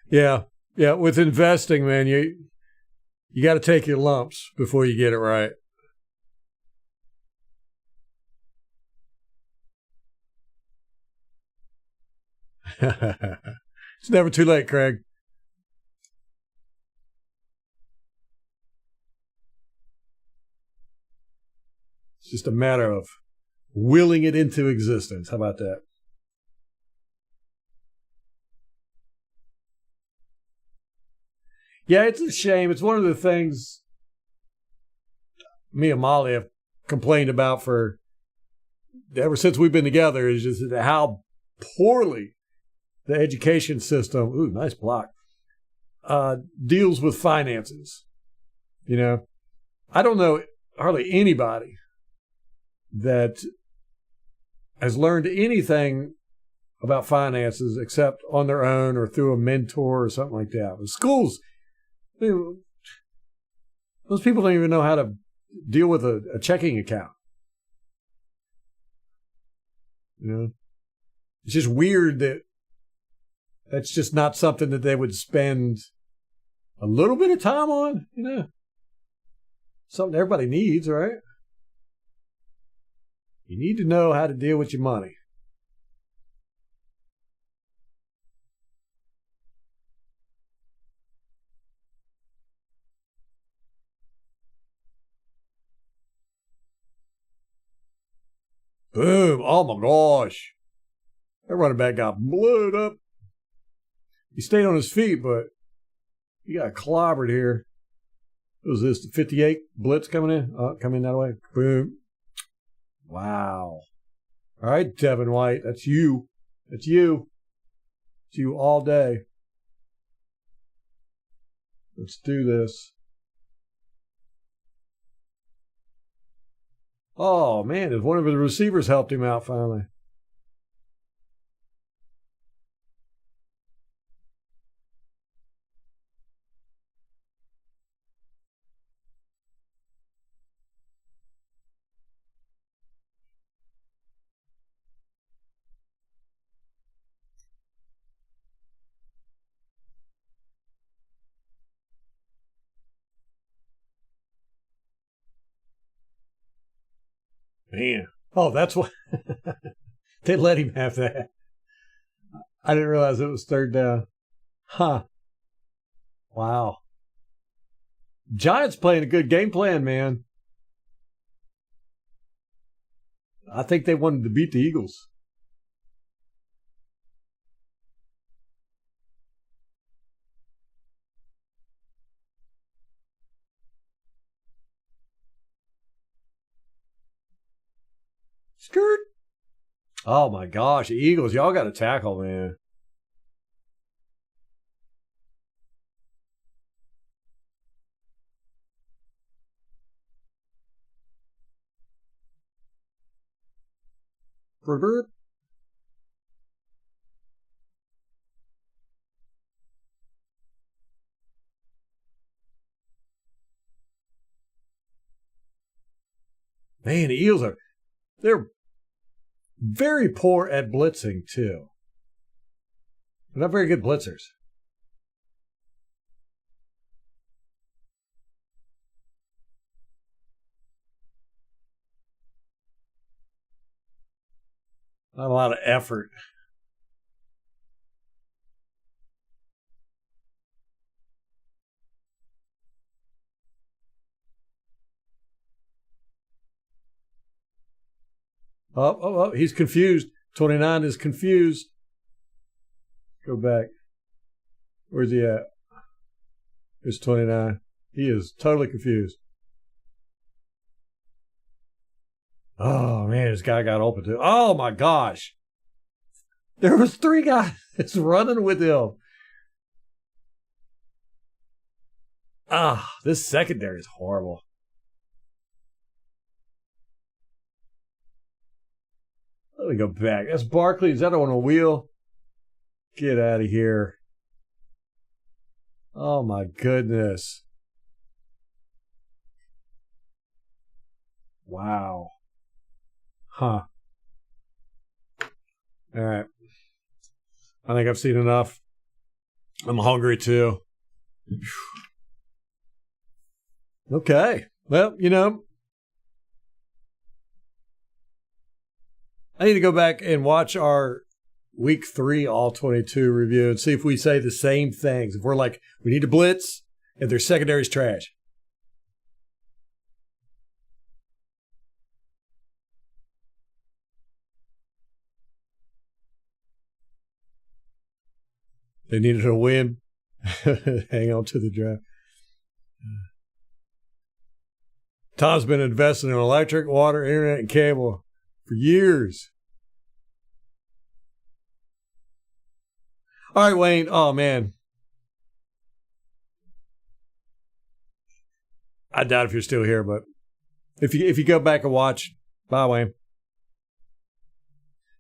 Yeah. With investing, man, you got to take your lumps before you get it right. It's never too late, Craig. It's just a matter of willing it into existence. How about that? Yeah, it's a shame. It's one of the things me and Molly have complained about for ever since we've been together, is just how poorly the education system, nice block, deals with finances. You know, I don't know hardly anybody that has learned anything about finances except on their own or through a mentor or something like that. But schools, those people don't even know how to deal with a checking account. You know, it's just weird that that's just not something that they would spend a little bit of time on, you know. Something everybody needs, right? You need to know how to deal with your money. Boom. Oh my gosh. That running back got blown up. He stayed on his feet, but he got clobbered here. What was this? The 58 blitz coming in? Coming that way. Boom. Wow. All right, Devin White. That's you. That's you. It's you all day. Let's do this. Oh, man. If one of the receivers helped him out finally. Man. Oh, that's why they let him have that. I didn't realize it was third down. Huh. Wow. Giants playing a good game plan, man. I think they wanted to beat the Eagles. Skirt. Oh my gosh, the Eagles, y'all got to tackle, man. Man, the Eagles they're very poor at blitzing, too. They're not very good blitzers. Not a lot of effort. Oh, he's confused. 29 is confused. Go back. Where's he at? There's 29. He is totally confused. Oh, man, this guy got open too. Oh, my gosh. There was 3 guys running with him. This secondary is horrible. Let me go back. That's Barkley. Is that on a wheel? Get out of here. Oh, my goodness. Wow. Huh. All right. I think I've seen enough. I'm hungry, too. Okay. Well, you know, I need to go back and watch our week 3 all 22 review and see if we say the same things. If we're like, we need to blitz, and their secondary's trash. They needed a win. Hang on to the draft. Tom's been investing in electric, water, internet, and cable for years. All right, Wayne. Oh, man. I doubt if you're still here, but if you go back and watch, bye, Wayne.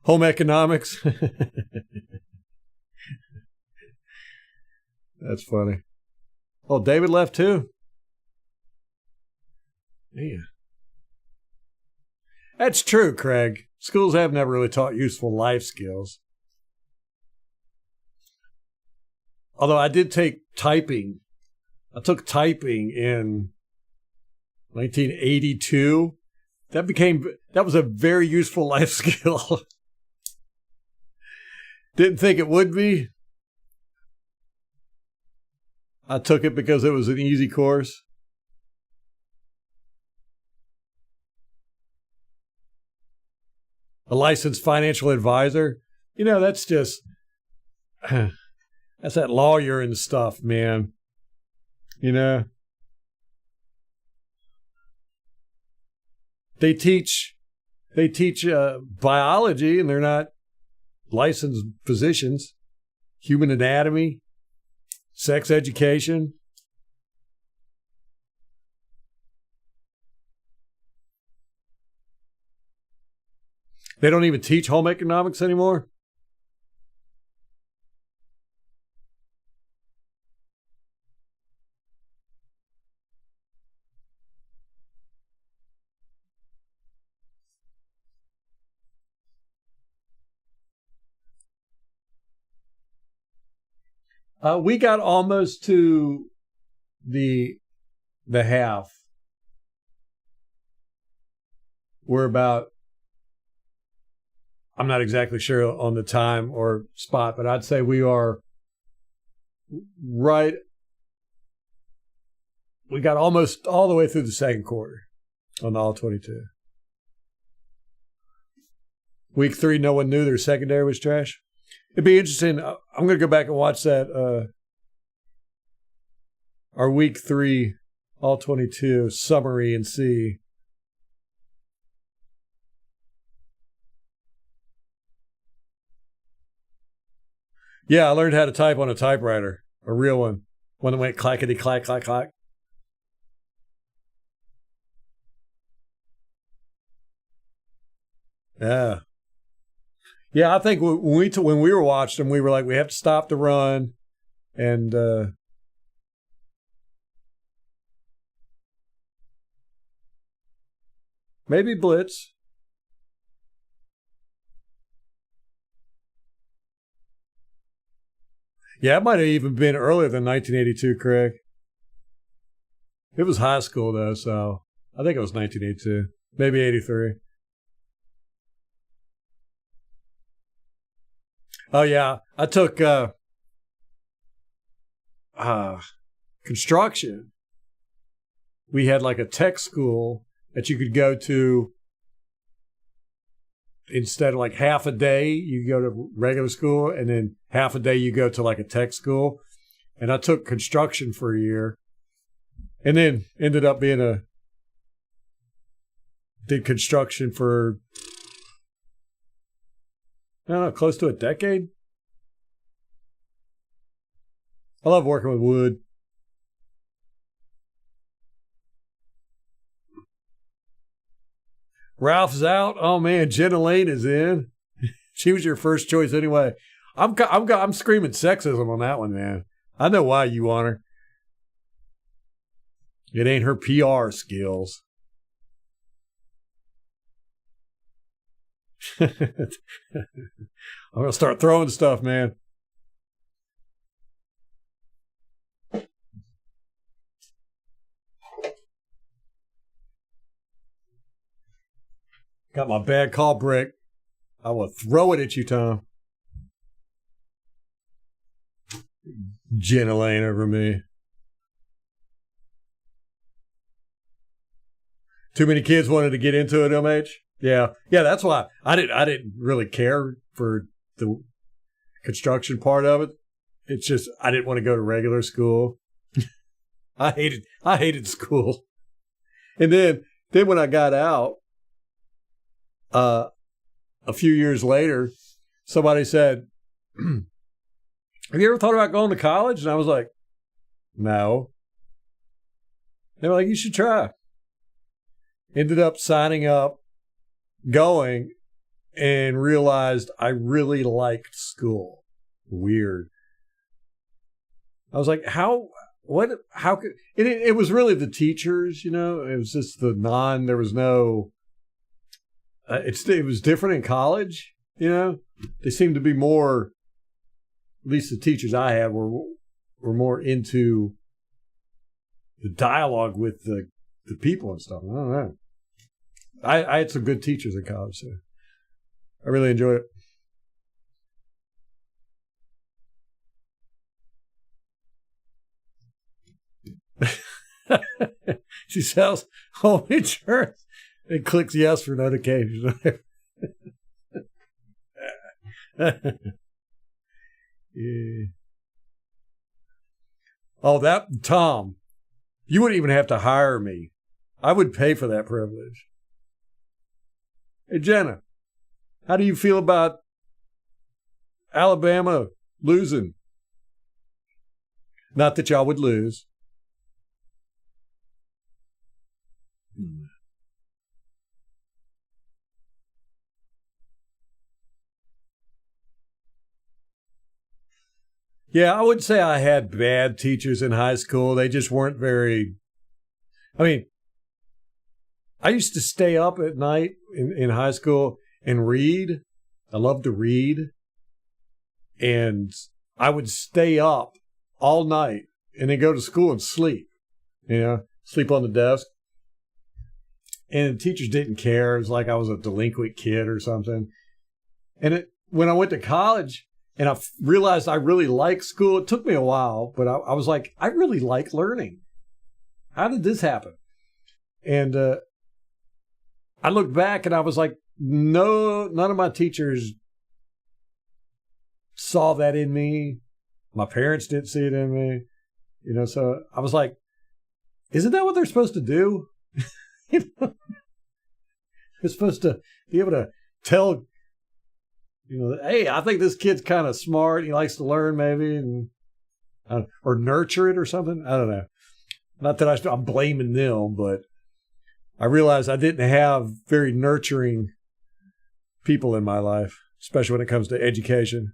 Home economics. That's funny. Oh, David left too. Yeah. That's true, Craig. Schools have never really taught useful life skills. Although I did take typing. I took typing in 1982. That was a very useful life skill. Didn't think it would be. I took it because it was an easy course. A licensed financial advisor. You know, that's just, that's that lawyer and stuff, man. You know? They teach biology, and they're not licensed physicians. Human anatomy, sex education. They don't even teach home economics anymore. We got almost to the half. We're about, I'm not exactly sure on the time or spot, but I'd say we are right. We got almost all the way through the second quarter on the all 22. Week 3, no one knew their secondary was trash. It'd be interesting. I'm going to go back and watch that. Our week 3, all 22 summary and see. Yeah, I learned how to type on a typewriter, a real one that went clackety clack clack clack. Yeah. Yeah, I think when we were watching them, we were like, we have to stop the run, and maybe blitz. Yeah, it might have even been earlier than 1982, Craig. It was high school, though, so I think it was 1982, maybe 83. Oh, yeah. I took construction. We had like a tech school that you could go to. Instead of like half a day, you go to regular school, and then half a day you go to like a tech school. And I took construction for a year, and then ended up did construction for, I don't know, close to a decade. I love working with wood. Ralph's out. Oh man, Jenna Lane is in. She was your first choice anyway. I'm screaming sexism on that one, man. I know why you want her. It ain't her PR skills. I'm gonna start throwing stuff, man. Got my bad call brick. I will throw it at you, Tom. Jenna Lane over me. Too many kids wanted to get into it, MH? Yeah. Yeah, that's why I didn't really care for the construction part of it. It's just I didn't want to go to regular school. I hated school. And then when I got out, a few years later, somebody said, have you ever thought about going to college? And I was like, no. They were like, you should try. Ended up signing up, going, and realized I really liked school. Weird. I was like, how could, it was really the teachers, it was just there was no, it was different in college, they seemed to be more, at least the teachers I had were more into the dialogue with the people and stuff. I don't know. I had some good teachers in college, so I really enjoyed it. She sells home insurance and clicks yes for notifications. Yeah. Oh, that Tom, you wouldn't even have to hire me. I would pay for that privilege. Hey, Jenna, how do you feel about Alabama losing? Not that y'all would lose. Yeah, I wouldn't say I had bad teachers in high school. They just weren't very... I mean, I used to stay up at night in high school and read. I loved to read. And I would stay up all night and then go to school and sleep. Sleep on the desk. And the teachers didn't care. It was like I was a delinquent kid or something. And when I went to college and I realized I really liked school, it took me a while, but I was like, I really like learning. How did this happen? And I looked back and I was like, no, none of my teachers saw that in me. My parents didn't see it in me. So I was like, isn't that what they're supposed to do? They're supposed to be able to tell, hey, I think this kid's kind of smart. He likes to learn maybe, and or nurture it or something. I don't know. Not that I'm blaming them, but I realized I didn't have very nurturing people in my life, especially when it comes to education.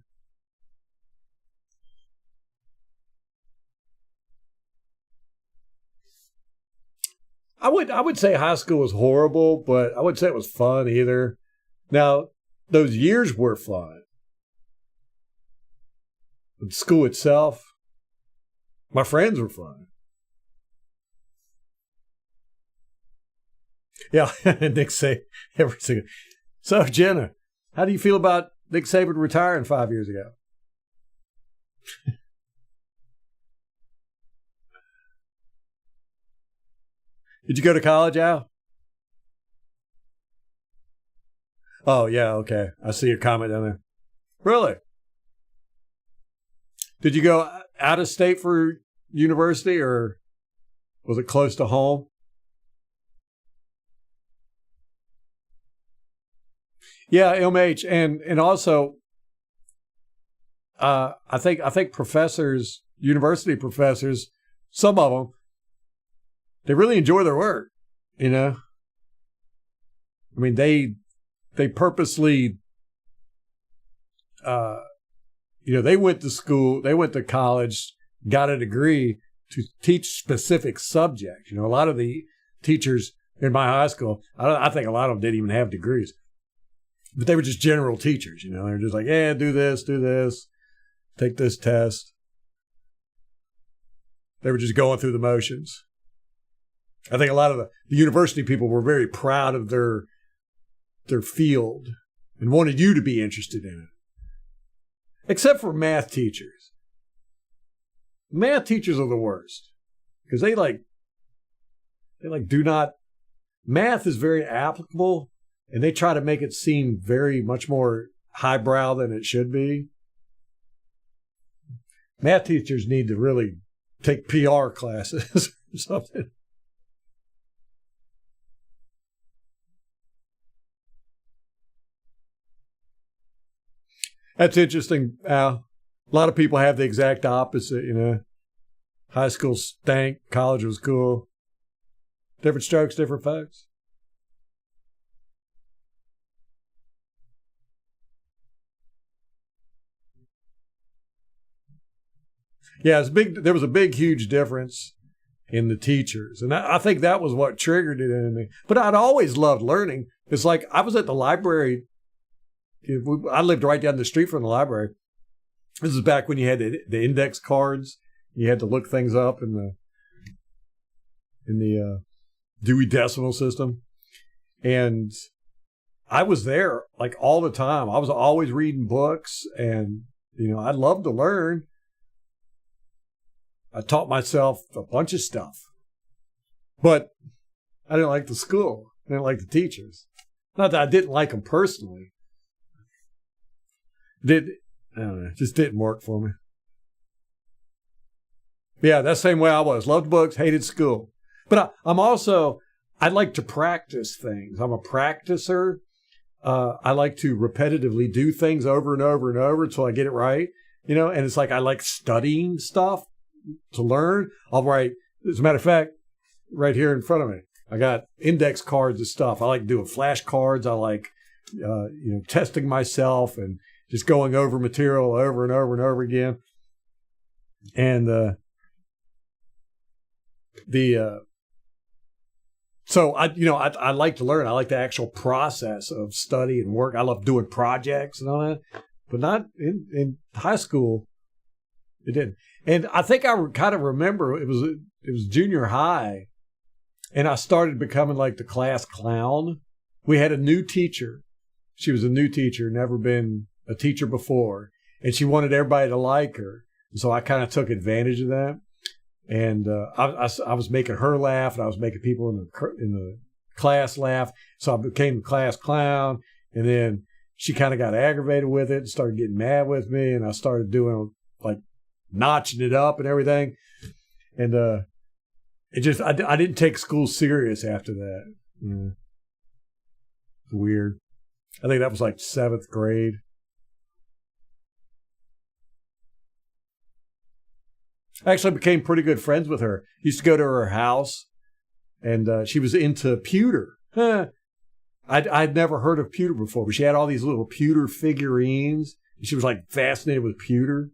I would say high school was horrible, but I wouldn't say it was fun either. Now, those years were fun. But school itself, my friends were fun. Yeah, Nick Saban, every single. So, Jenna, how do you feel about Nick Saban retiring 5 years ago? Did you go to college, Al? Oh, yeah, okay. I see your comment down there. Really? Did you go out of state for university, or was it close to home? Yeah, MH, and also, I think professors, university professors, some of them, they really enjoy their work, I mean, they purposely, they went to school, they went to college, got a degree to teach specific subjects. A lot of the teachers in my high school, I think a lot of them didn't even have degrees, but they were just general teachers. They were just like, yeah, do this, take this test. They were just going through the motions. I think a lot of the university people were very proud of their field and wanted you to be interested in it. Except for math teachers. Math teachers are the worst because they do not. Math is very applicable, and they try to make it seem very much more highbrow than it should be. Math teachers need to really take PR classes or something. That's interesting, Al. A lot of people have the exact opposite, High school stank, college was cool. Different strokes, different folks. Yeah, there was a big, huge difference in the teachers. And I think that was what triggered it in me. But I'd always loved learning. It's like I was at the library. I lived right down the street from the library. This is back when you had the index cards. You had to look things up in the Dewey Decimal System. And I was there like all the time. I was always reading books, and I loved to learn. I taught myself a bunch of stuff, but I didn't like the school. I didn't like the teachers. Not that I didn't like them personally. I don't know, it just didn't work for me. Yeah, that same way I was. Loved books, hated school. But I like to practice things. I'm a practicer. I like to repetitively do things over and over and over until I get it right. And it's like I like studying stuff to learn. I'll write, as a matter of fact, right here in front of me, I got index cards and stuff. I like doing flashcards. I like, testing myself and just going over material over and over and over again. And so I like to learn. I like the actual process of study and work. I love doing projects and all that, but not in high school. It didn't. And I think I kind of remember it was junior high, and I started becoming like the class clown. We had a new teacher. She was a new teacher, never been a teacher before, and she wanted everybody to like her. And so I kind of took advantage of that. And I was making her laugh, and I was making people in the class laugh. So I became the class clown. And then she kind of got aggravated with it and started getting mad with me. And I started doing like notching it up and everything. And I didn't take school serious after that. Weird. I think that was like 7th grade. I actually became pretty good friends with her. Used to go to her house, and she was into pewter. I'd never heard of pewter before, but she had all these little pewter figurines. And she was like fascinated with pewter.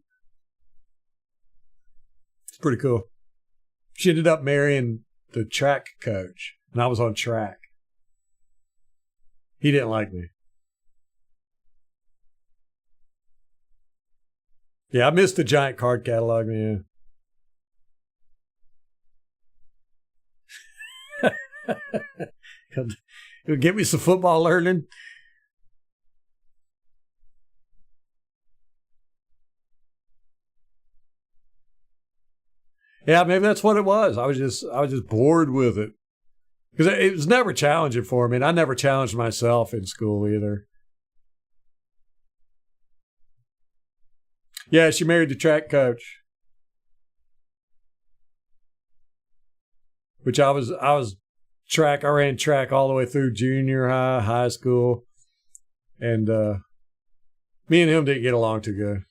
It's pretty cool. She ended up marrying the track coach, and I was on track. He didn't like me. Yeah, I missed the giant card catalog, man. It'll get me some football learning. Yeah, maybe that's what it was. I was just bored with it. Because it was never challenging for me, and I never challenged myself in school either. Yeah, she married the track coach. Which I ran track all the way through junior high, high school. And me and him didn't get along too good.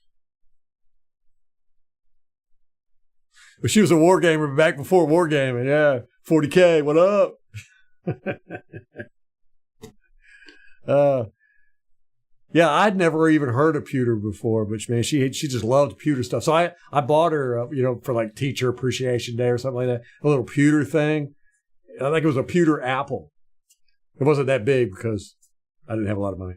But she was a war gamer back before wargaming. Yeah, 40K, what up? Yeah, I'd never even heard of pewter before, but man, she just loved pewter stuff. So I bought her, for like Teacher Appreciation Day or something like that, a little pewter thing. I think it was a pewter apple. It wasn't that big because I didn't have a lot of money.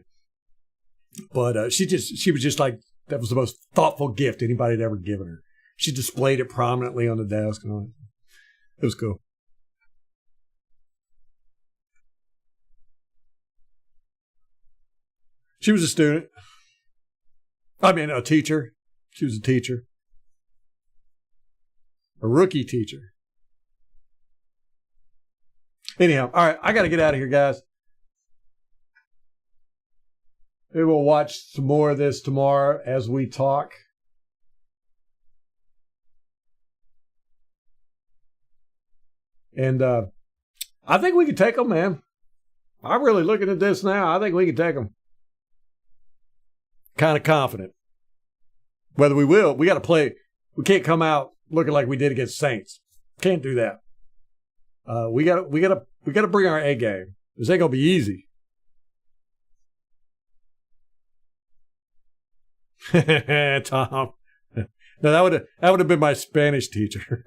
But she was just like, that was the most thoughtful gift anybody had ever given her. She displayed it prominently on the desk and all that. It was cool. She was a student. I mean, a teacher. She was a teacher. A rookie teacher. Anyhow, all right, I got to get out of here, guys. Maybe we'll watch some more of this tomorrow as we talk. And I think we can take them, man. I'm really looking at this now. I think we can take them. Kind of confident. Whether we will, we got to play. We can't come out looking like we did against Saints. Can't do that. We gotta bring our A game. This ain't gonna be easy. Tom. No, that would have been my Spanish teacher.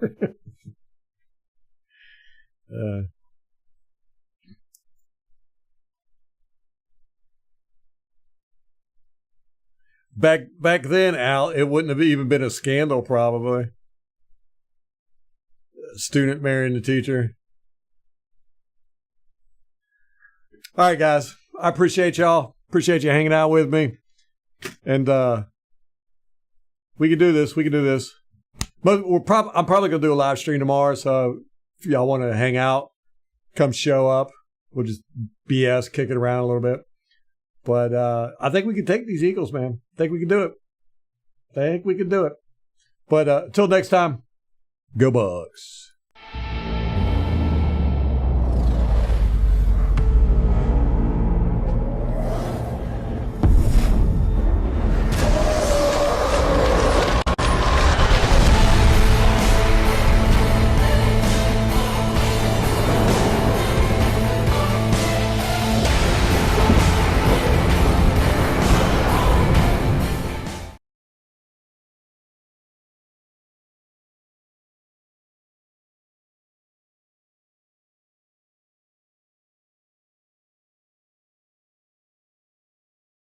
Back then, Al, it wouldn't have even been a scandal, probably. A student marrying the teacher. All right, guys. I appreciate y'all. Appreciate you hanging out with me. And we can do this. We can do this. But I'm probably going to do a live stream tomorrow. So if y'all want to hang out, come show up. We'll just BS, kick it around a little bit. But I think we can take these Eagles, man. I think we can do it. But until next time, go Bucs.